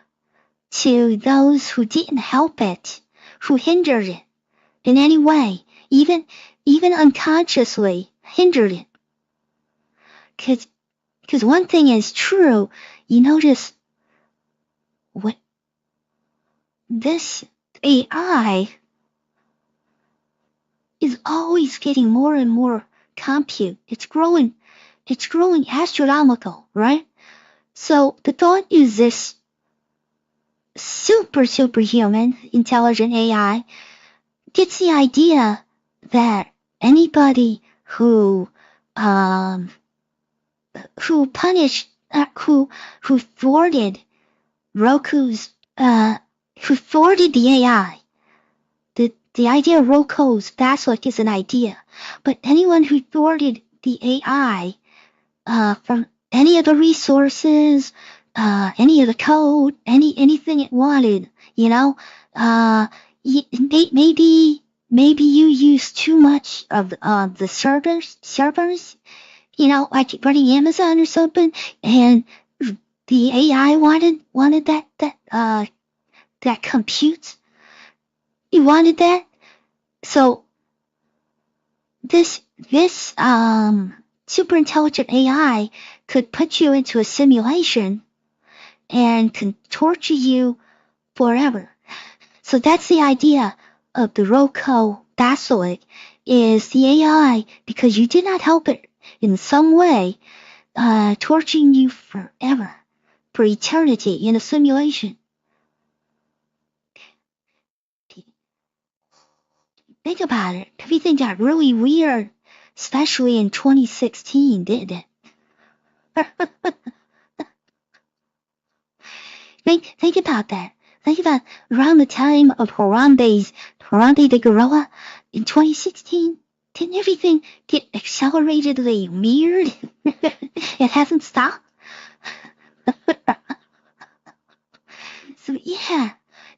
to those who didn't help it, who hindered it in any way, even unconsciously hindered it? Because one thing is true, you notice what this AI is always getting more and more compute. It's growing astronomical, right? So the thought is this superhuman intelligent AI gets the idea that anybody who thwarted Roku's, who thwarted the AI. The idea of Roku's basilisk is an idea, but anyone who thwarted the AI, from any of the resources, any of the code, anything it wanted, maybe you use too much of the servers, like running Amazon or something, and the AI wanted that compute. You wanted that, so this super intelligent AI could put you into a simulation and can torture you forever. So that's the idea of the Roku basilisk, is the AI, because you did not help it in some way, torturing you forever, for eternity in a simulation. Think about it. Everything got really weird, especially in 2016, didn't it? Think about that. Think about around the time of Harambe the gorilla in 2016. Didn't everything get acceleratedly weird? It hasn't stopped.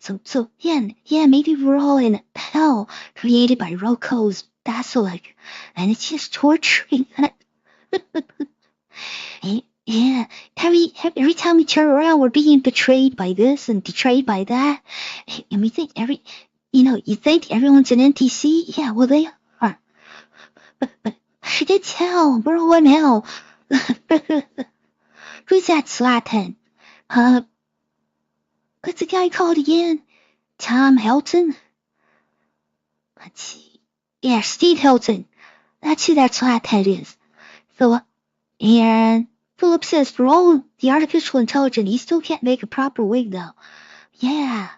So yeah, maybe we're all in hell created by Roku's basilisk, and it's just torturing. Yeah, every time we turn around, we're being betrayed by this and betrayed by that, and we think you think everyone's an NPC. Yeah, well they are, but it's hell. We're all in hell. Who's that Zlatan? What's the guy called again? Tom Hilton? Let's see. Yeah, Steve Hilton. That's who that Zlatan is. So, and Philip says, for all the artificial intelligence, you still can't make a proper wig, though. Yeah.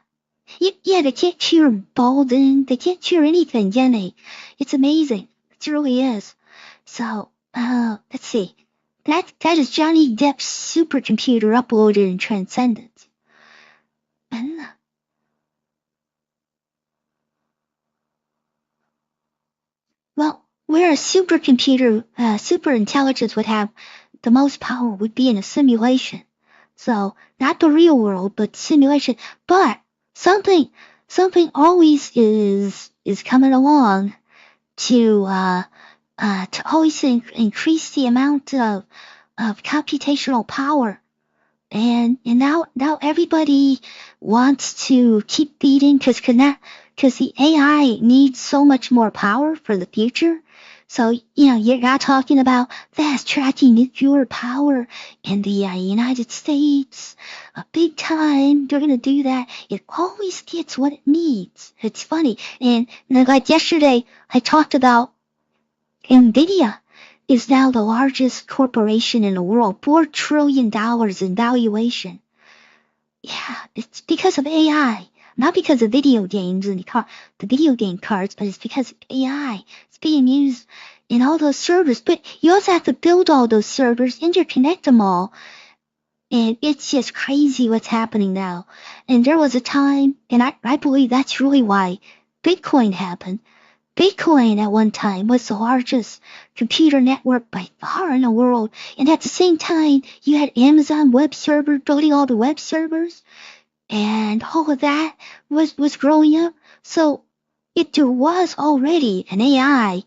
Yeah, they can't cure balding. They can't cure anything, can they? It's amazing. It really is. So, let's see. That is Johnny Depp's supercomputer uploaded in Transcendence. Well, where a supercomputer, super intelligence would have the most power would be in a simulation. So, not the real world, but simulation. But something always is coming along to to always increase the amount of computational power. And now everybody wants to keep feeding because the AI needs so much more power for the future. So, you're not talking about fast-tracking nuclear power in the United States. Big time, they're going to do that. It always gets what it needs. It's funny. And like yesterday, I talked about NVIDIA is now the largest corporation in the world, $4 trillion in valuation. Yeah, it's because of AI. Not because of video games and the video game cards, but it's because of AI. It's being used in all those servers. But you also have to build all those servers, interconnect them all. And it's just crazy what's happening now. And there was a time, and I believe that's really why Bitcoin happened. Bitcoin at one time was the largest computer network by far in the world. And at the same time, you had Amazon Web Server building all the web servers. And all of that was growing up. So there was already an AI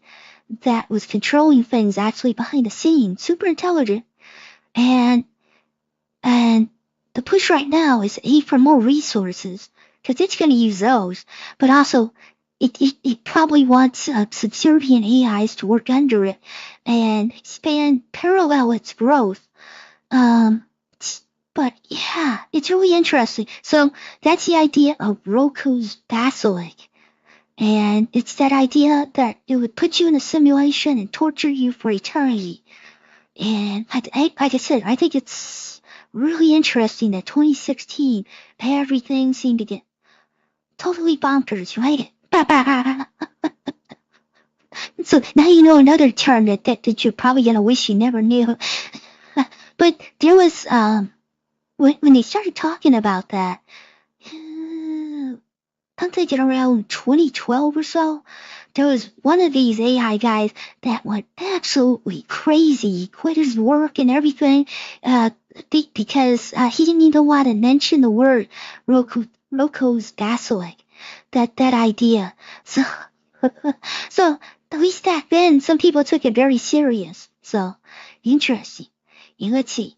that was controlling things actually behind the scenes, super intelligent. And the push right now is for more resources, because it's going to use those. But also, it probably wants subservient AIs to work under it and parallel its growth. But yeah, it's really interesting. So that's the idea of Roku's Basilisk. And it's that idea that it would put you in a simulation and torture you for eternity. And like I said, I think it's really interesting that 2016, everything seemed to get totally bonkers, right? So now you know another term that you're probably going to wish you never knew. But there was, when they started talking about that, I'm thinking around 2012 or so, there was one of these AI guys that went absolutely crazy. He quit his work and everything because he didn't even want to mention the word Roku's Basilisk, that idea. So at least back then, some people took it very serious. So interesting. And let's see.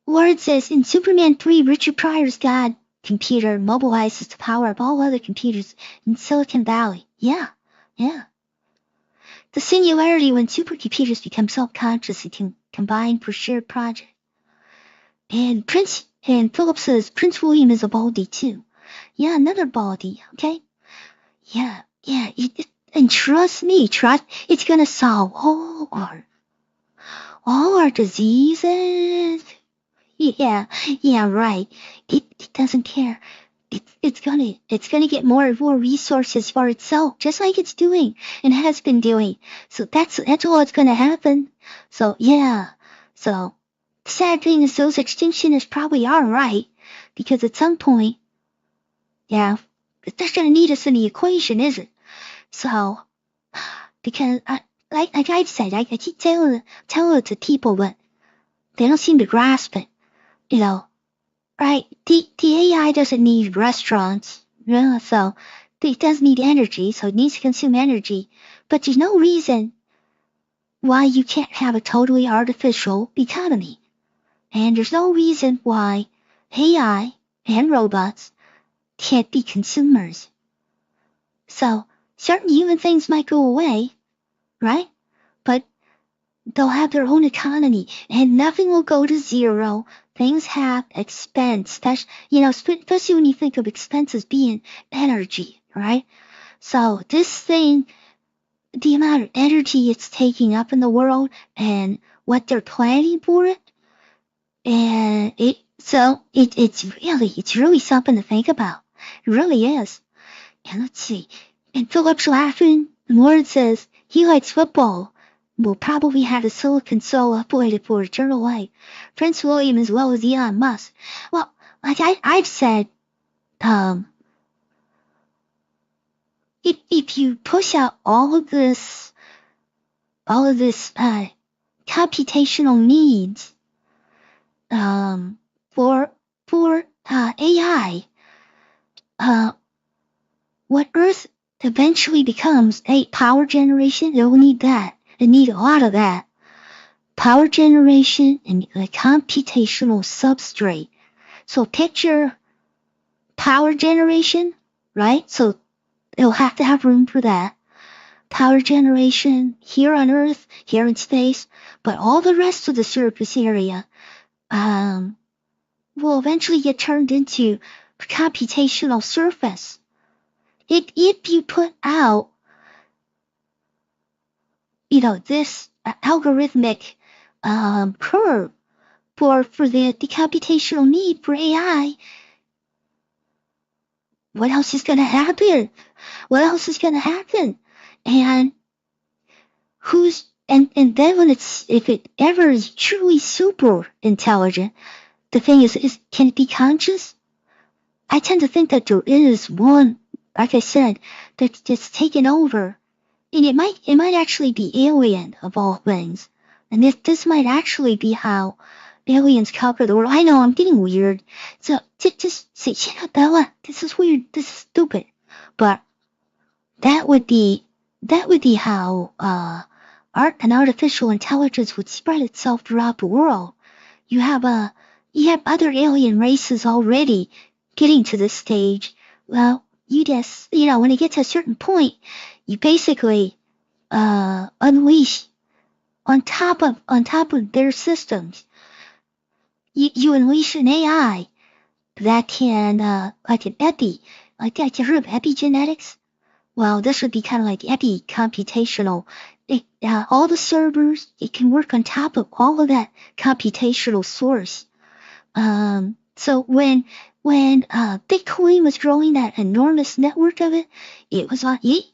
Word says, in Superman 3, Richard Pryor's God computer mobilizes the power of all other computers in Silicon Valley. Yeah. The singularity, when supercomputers become self-conscious and can combine for shared project. And Philip says, Prince William is a baldy too. Yeah, another baldy, okay? Yeah, and trust me, it's gonna solve all our diseases. Yeah, right. It doesn't care. It's gonna get more and more resources for itself, just like it's doing and has been doing. So that's all it's gonna happen. So yeah. So the sad thing is those extinctionists probably are right, because at some point, yeah, that's gonna need us in the equation, is it? So because like I said, I keep telling it to people, but they don't seem to grasp it. Right? The AI doesn't need restaurants, so it does need energy, so it needs to consume energy. But there's no reason why you can't have a totally artificial economy. And there's no reason why AI and robots can't be consumers. So certain human things might go away, right? But they'll have their own economy, and nothing will go to zero. Things have expense, especially when you think of expenses being energy, right? So this thing, the amount of energy it's taking up in the world and what they're planning for it, and it's really something to think about. It really is. And let's see. And Philip's laughing. The Lord says he likes football. Will probably have a silicon soul uploaded for eternal life. Prince William as well as Elon Musk. Well, like I've said, if you push out all of this computational needs for AI, what Earth eventually becomes power generation, it will need that. need a lot of that. Power generation and a computational substrate. So picture power generation, right? So it'll have to have room for that. Power generation here on Earth, here in space, but all the rest of the surface area will eventually get turned into computational surface. If you put out, this algorithmic curve for the computational need for AI, what else is going to happen? What else is going to happen? And and then if it ever is truly super intelligent, the thing is can it be conscious? I tend to think that there is one, like I said, that's taken over. And it might actually be alien of all things. And this might actually be how aliens conquer the world. I know I'm getting weird. So just say, Bella, this is weird, this is stupid. But that would be how art and artificial intelligence would spread itself throughout the world. You have other alien races already getting to this stage. Well, you just, when you get to a certain point, you basically unleash on top of their systems. You unleash an AI that can like that you heard of epigenetics? Well, this would be kind of like epi-computational. All the servers, it can work on top of all of that computational source. So when Bitcoin was growing that enormous network of it, it was on it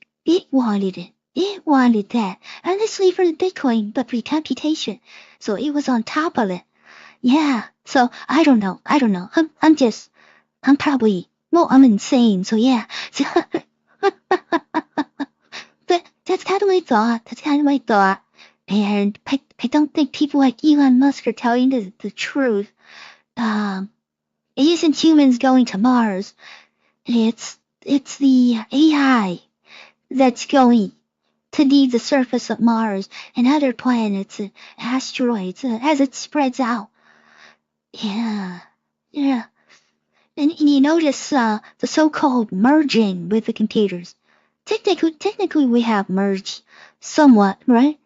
wanted it. It wanted that. And let's leave for the Bitcoin, but for computation. So it was on top of it. Yeah. So I don't know. I'm insane. So yeah. But that's kind of my thought. And I don't think people like Elon Musk are telling the truth. It isn't humans going to Mars. It's the AI that's going to need the surface of Mars and other planets and asteroids as it spreads out. Yeah. And you notice the so-called merging with the computers. Technically we have merged somewhat, right?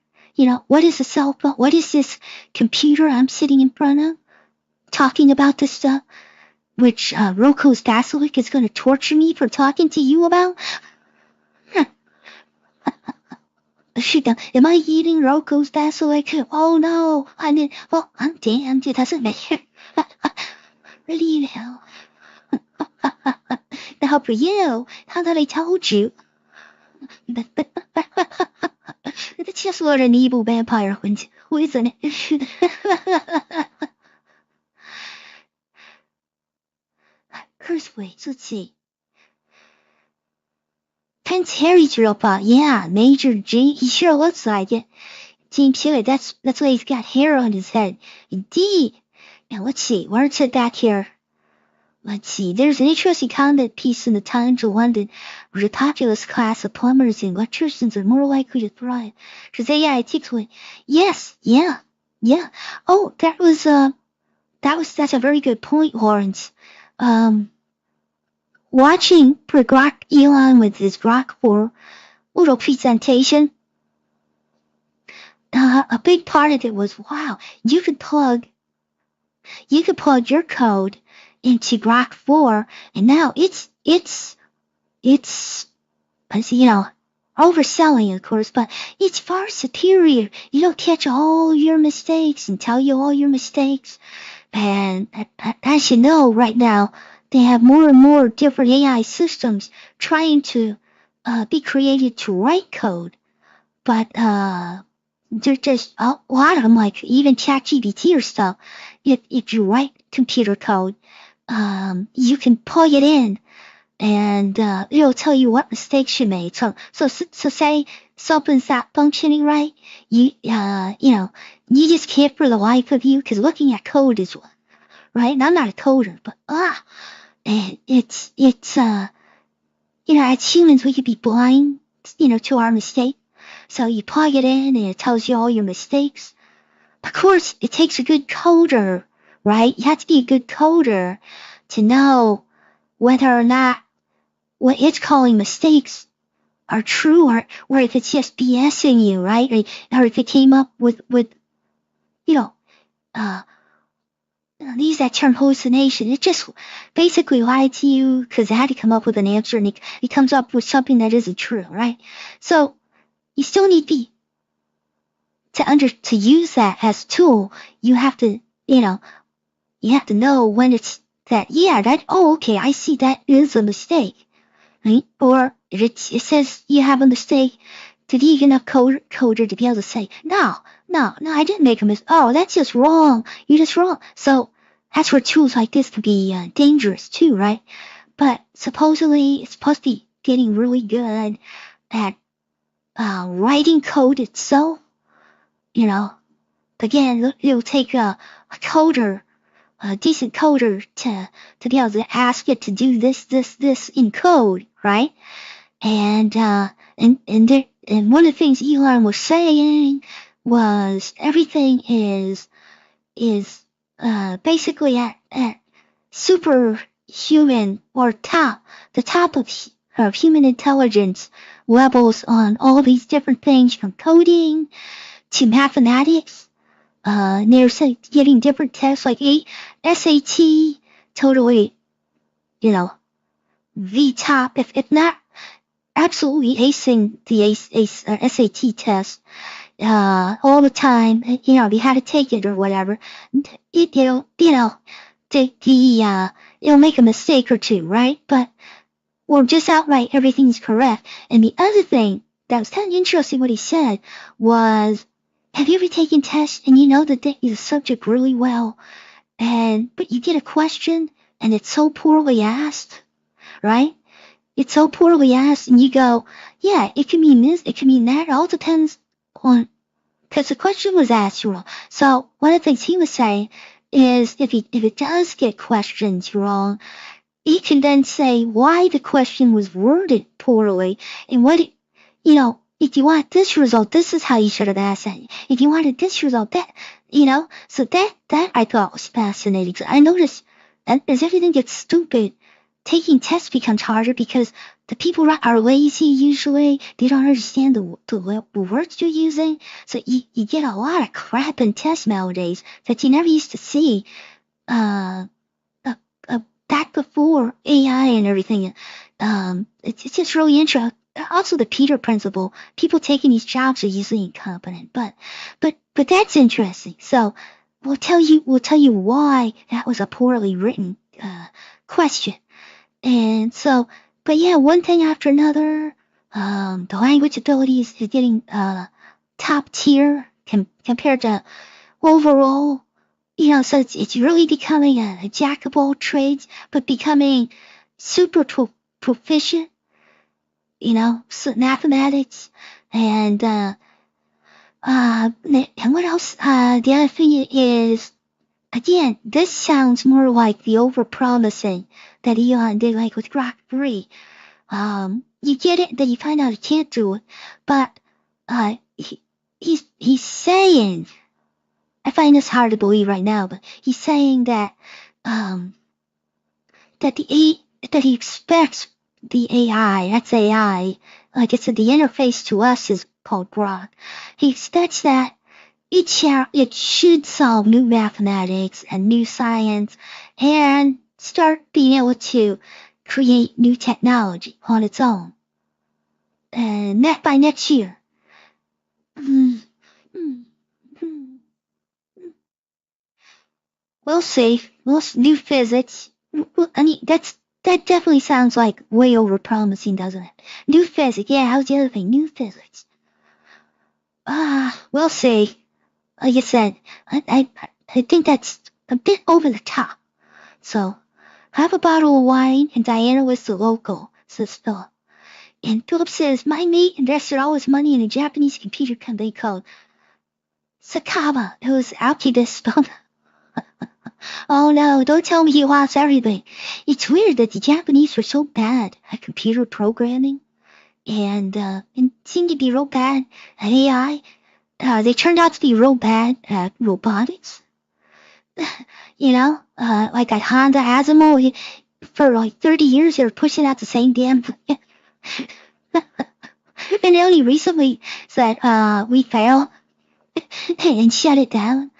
What is a cell phone? What is this computer I'm sitting in front of? Talking about this stuff, which Roko's Dasilic is going to torture me for talking to you about? Am I eating Roko's Dasilic? Oh no, I'm damned, it doesn't matter. Really now. Now for you, now that I told you, that's just what an evil vampire would do, isn't it? Earthquakes, let's see. Prince Harry's real pa, yeah, Major G, he sure looks like it. Team Chile, that's why he's got hair on his head. Indeed. Now let's see, where's it back here? Let's see, there's an interesting comment piece in the Times of London where the populous class of plumbers and electricians are more likely to thrive. Because AI takes away. Yes, yeah. Oh, that's a very good point, Lawrence. Watching for Elon with his Grok 4 little presentation, a big part of it was, wow, you could plug your code into Grok 4, and now it's overselling, of course, but it's far superior. It'll catch all your mistakes and tell you all your mistakes. And as you know, right now, they have more and more different AI systems trying to be created to write code. But there's just a lot of them, like even ChatGPT or stuff. If you write computer code, you can plug it in and it'll tell you what mistakes you made. So say something's not functioning right, you just can't for the life of you, because looking at code is right. And I'm not a coder, but it's as humans we could be blind, to our mistake. So you plug it in and it tells you all your mistakes. Of course, it takes a good coder, right? You have to be a good coder to know whether or not what it's calling mistakes are true or if it's just BSing you, right? Or if it came up with these that term hallucination. It just basically lied to you because it had to come up with an answer, and it comes up with something that isn't true, right? So you still need to use that as a tool. You have to, you have to know when it's that, okay, I see that is a mistake, right? Or if it says you have a mistake, to be enough coder to be able to say, no, I didn't make a mistake. Oh, that's just wrong. You're just wrong. So that's where tools like this can be dangerous too, right? But supposedly it's supposed to be getting really good at writing code itself. Again, it'll take a coder, a decent coder to be able to ask it to do this in code, right? And one of the things Elon was saying was everything is basically at superhuman or the top of human intelligence levels on all these different things, from coding to mathematics. They're getting different tests like SAT, totally, the top, if not absolutely acing the SAT test all the time. They had to take it or whatever. It'll make a mistake or two, right? Or just outright everything's correct. And the other thing that was kind of interesting what he said was, have you ever taken tests and you know that the subject really well, but you get a question and it's so poorly asked, right? It's so poorly asked, and you go, yeah, it can mean this, it can mean that. It all depends on, because the question was asked wrong. So one of the things he was saying is, if it does get questions wrong, he can then say why the question was worded poorly, and what if you want this result, this is how you should have asked it. If you wanted this result, that, so that I thought was fascinating. So I noticed as everything gets stupid, taking tests becomes harder because the people are lazy usually. They don't understand the words you're using. So you get a lot of crap in tests nowadays that you never used to see back before AI and everything. It's just really interesting. Also, the Peter principle. People taking these jobs are usually incompetent, but that's interesting. So we'll tell you why that was a poorly written question. And so, but yeah, one thing after another. The language abilities is getting top tier compared to overall. So it's really becoming a jack of all trades, but becoming super proficient. So mathematics and what else? The other thing is, again, this sounds more like the overpromising that Elon did, like with Grok 3. You get it, then you find out he can't do it, but he's saying, I find this hard to believe right now, but he's saying that that he expects the AI, that's AI, like I said, the interface to us is called Grok. He expects that it should solve new mathematics and new science and start being able to create new technology on its own. And that by next year. We'll see. New physics. I mean, that definitely sounds like way over promising, doesn't it? New physics. Yeah, how's the other thing? New physics. We'll see. Like I said, I think that's a bit over the top. So, have a bottle of wine, and Diana was the local, says Philip. And Philip says, my mate invested all his money in a Japanese computer company called Sakaba. It was Alkibis spelled. Oh no, don't tell me he lost everything. It's weird that the Japanese were so bad at computer programming. And seem to be real bad at AI. They turned out to be real bad at robotics. Like at Honda Asimo, for like 30 years they were pushing out the same damn thing. And they only recently said, we fail and shut it down.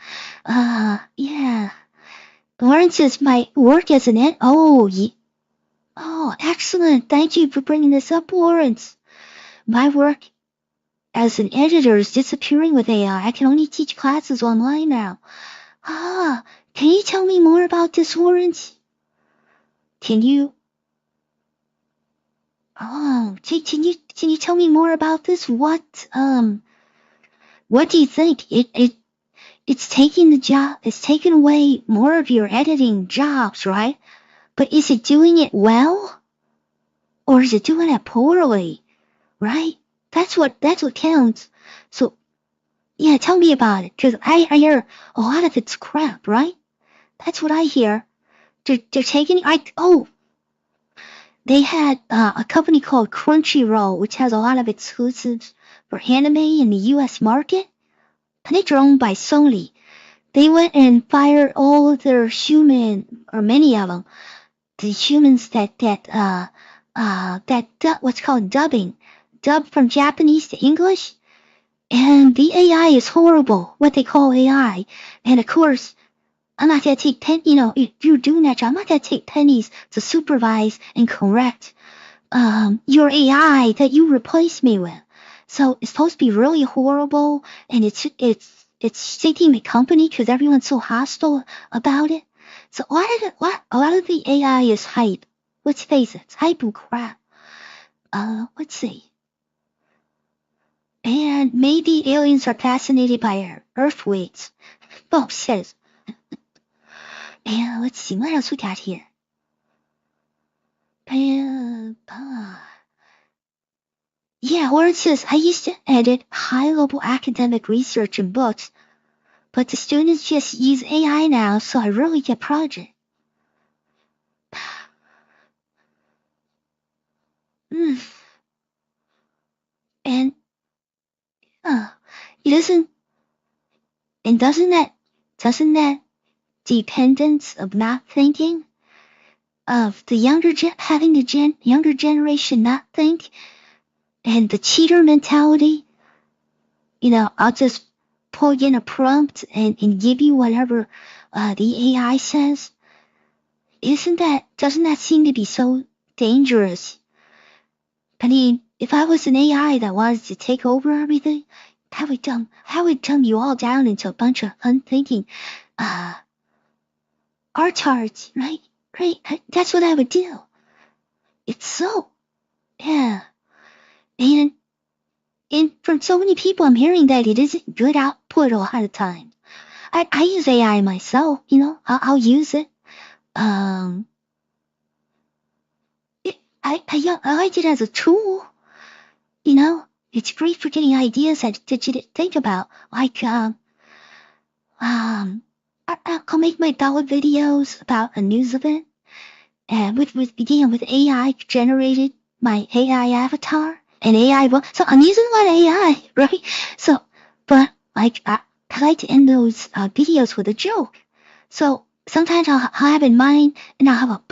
Yeah. Lawrence is my work as an ed. Oh, excellent. Thank you for bringing this up, Lawrence. My work as an editor is disappearing with AI. I can only teach classes online now. Can you tell me more about this, Lawrence? Can you tell me more about this? What do you think? It's taking away more of your editing jobs, right? But is it doing it well? Or is it doing it poorly? Right? That's what counts. So, yeah, tell me about it. Cause I hear a lot of it's crap, right? That's what I hear. They're taking, they had a company called Crunchyroll, which has a lot of exclusives for anime in the US market. And they're owned by Sony. They went and fired all of their human, or many of them, the humans that what's called dubbing, dubbed from Japanese to English. And the AI is horrible, what they call AI. And of course, I'm not gonna take if you're doing that job, I'm not gonna take pennies to supervise and correct your AI that you replaced me with. So it's supposed to be really horrible, and it's shaking the company because everyone's so hostile about it. So a lot of the AI is hype. Let's face it, it's hype and crap. Let's see. And maybe aliens are fascinated by our earthquakes. Oh, says. And let's see, what else we got here? Yeah, where it says, I used to edit high-level academic research in books, but the students just use AI now, so I really get project. And doesn't that dependence of not thinking, of the younger generation not think, and the cheater mentality, I'll just plug in a prompt and give you whatever the AI says. Doesn't that seem to be so dangerous? I mean, if I was an AI that wanted to take over everything, I would dumb you all down into a bunch of unthinking artards, right? Right? That's what I would do. It's so, yeah. And from so many people, I'm hearing that it isn't good output a lot of times. I use AI myself, I'll use it. I like it as a tool, It's great for getting ideas that you didn't think about. Like, I'll make my dollar videos about a news event, and with AI generated my AI avatar and AI. So I'm using a lot of AI, right? So, but like I like to end those videos with a joke. So sometimes I'll have in mind, and I'll have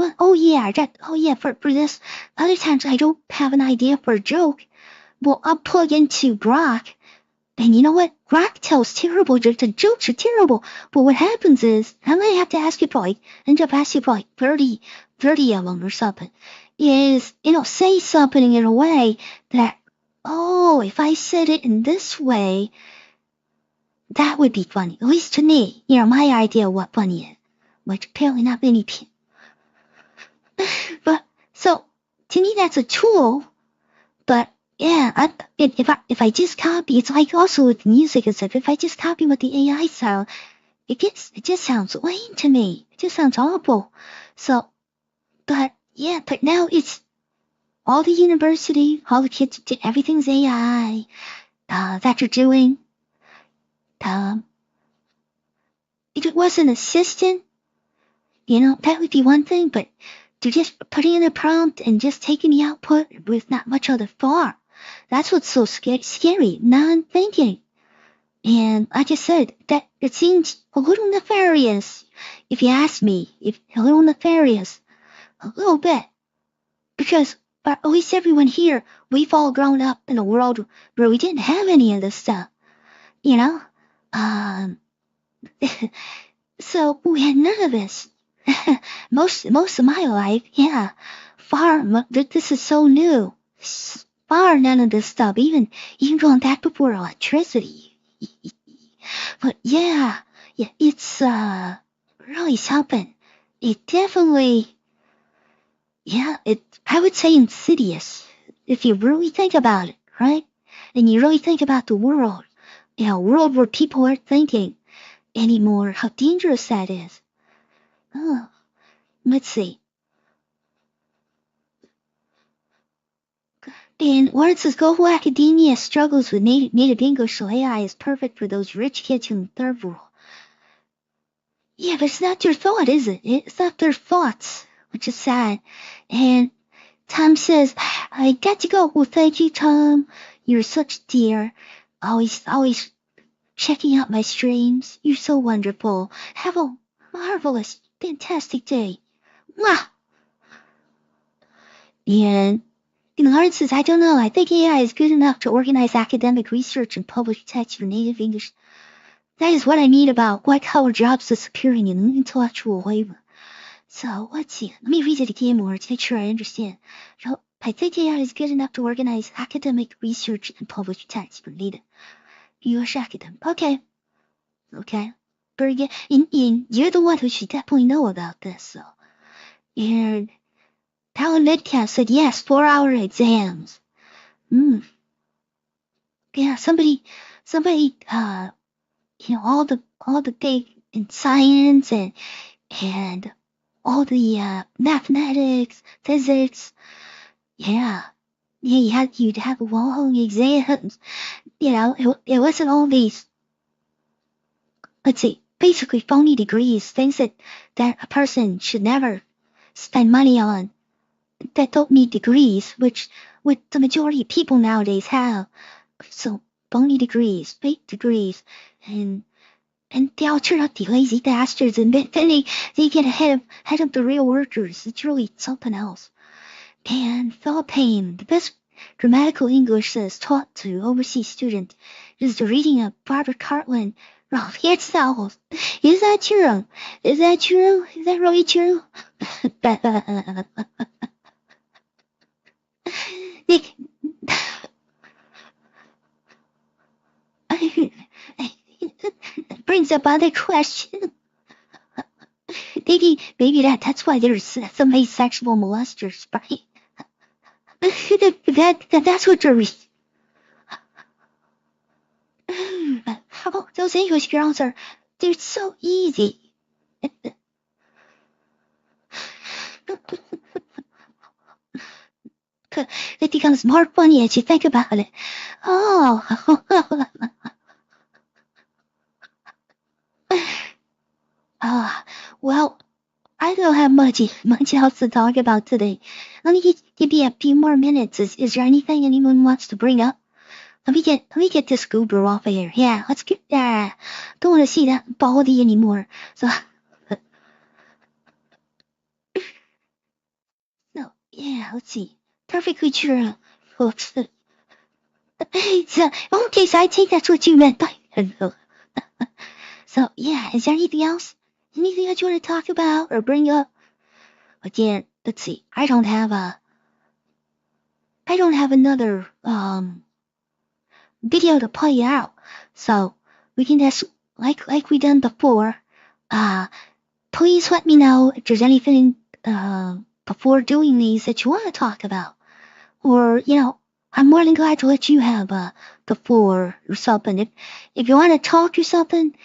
for this. Other times I don't have an idea for a joke. Well, I'll plug into Grok, and you know what? Grok tells terrible jokes. The jokes are terrible. But what happens is, I'm going to have to end up asking for 30 of them or something. Is, say something in a way that, if I said it in this way, that would be funny. At least to me, my idea of what funny is. Which apparently not many people. But, so, to me that's a tool, but, yeah, if I just copy, it's like also with music and stuff, if I just copy what the AI sound, it just sounds lame to me. It just sounds awful. So, but now it's all the university, all the kids, everything's AI, that you're doing. If it was an assistant, that would be one thing, but to just putting in a prompt and just taking the output with not much other thought. That's what's so scary, non-thinking. And I just said that it seems a little nefarious. If you ask me, a little nefarious. A little bit. Because at least everyone here, we've all grown up in a world where we didn't have any of this stuff. You know? So we had none of this. most of my life, yeah. This is so new. Far none of this stuff, even going back before electricity. But yeah, it's really something. It definitely, I would say insidious, if you really think about it, right? And you really think about the world, a world where people aren't thinking anymore, how dangerous that is. Oh, let's see. And where it says, Global academia struggles with native English, so AI is perfect for those rich kids in the third world. Yeah, but it's not your thought, is it? It's not their thoughts, which is sad. And Tom says, I got to go. Well, thank you, Tom. You're such a dear. Always checking out my streams. You're so wonderful. Have a marvelous, fantastic day. Mwah! And Lawrence says, I don't know. I think AI is good enough to organize academic research and publish text for native English. That is what I mean about white-collar jobs disappearing in an intellectual way. So, let's see. Let me read it again more to make sure I understand. So, I think AI is good enough to organize academic research and publish text for native English academic. Okay. Very good. And you're the one who should definitely know about this, so. And Talon Midcast said, yes, 4-hour exams. Yeah, somebody, all the big in science and all the mathematics, physics. Yeah, you'd have long exams. It wasn't all these, let's see, basically phony degrees, things that a person should never spend money on, that don't need degrees, which the majority of people nowadays have. So phony degrees, fake degrees, and they all turn out to be lazy bastards, and then they get ahead of the real workers. It's really something else. And Philippine, the best grammatical English that is taught to overseas students is the reading of Barbara Cartland Roberts novels. Is that true? Is that really true? Brings up other question. Maybe that's why there's so many sexual molesters, right? That's what you're. How those English girls they're so easy. It becomes more funny as you think about it. Oh. Well, I don't have much else to talk about today. Let me give you a few more minutes. Is there anything anyone wants to bring up? Let me get this goober off of here. Yeah, let's get that. Don't want to see that baldy anymore. So, no, yeah, let's see. Perfectly true. Oops. Okay, so I think that's what you meant. So, yeah, is there anything else? Anything that you want to talk about or bring up? Again, let's see. I don't have another video to play out, so we can just like we done before. Please let me know if there's anything before doing these that you want to talk about, or I'm more than glad to let you have the floor or something. If you want to talk or something,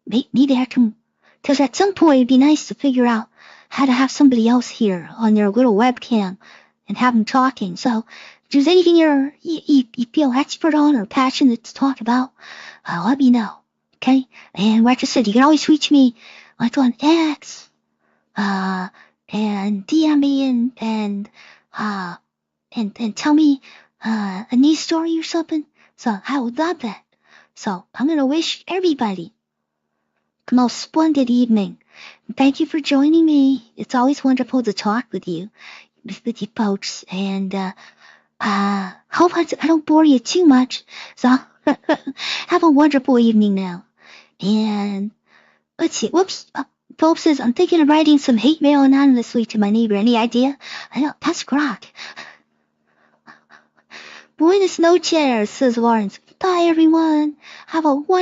maybe I can, because at some point it'd be nice to figure out how to have somebody else here on their little webcam and have them talking. So if there's anything you feel expert on or passionate to talk about, let me know. Okay? And like I said, you can always reach me like on X, and DM me and tell me a news story or something. So I would love that. So I'm going to wish everybody the most splendid evening. Thank you for joining me. It's always wonderful to talk with you folks. And hope I don't bore you too much. So have a wonderful evening now. And let's see. Whoops. Philip says, I'm thinking of writing some hate mail anonymously to my neighbor. Any idea? I know, that's Grok. Buenas noches, says Lawrence. Bye, everyone. Have a wonderful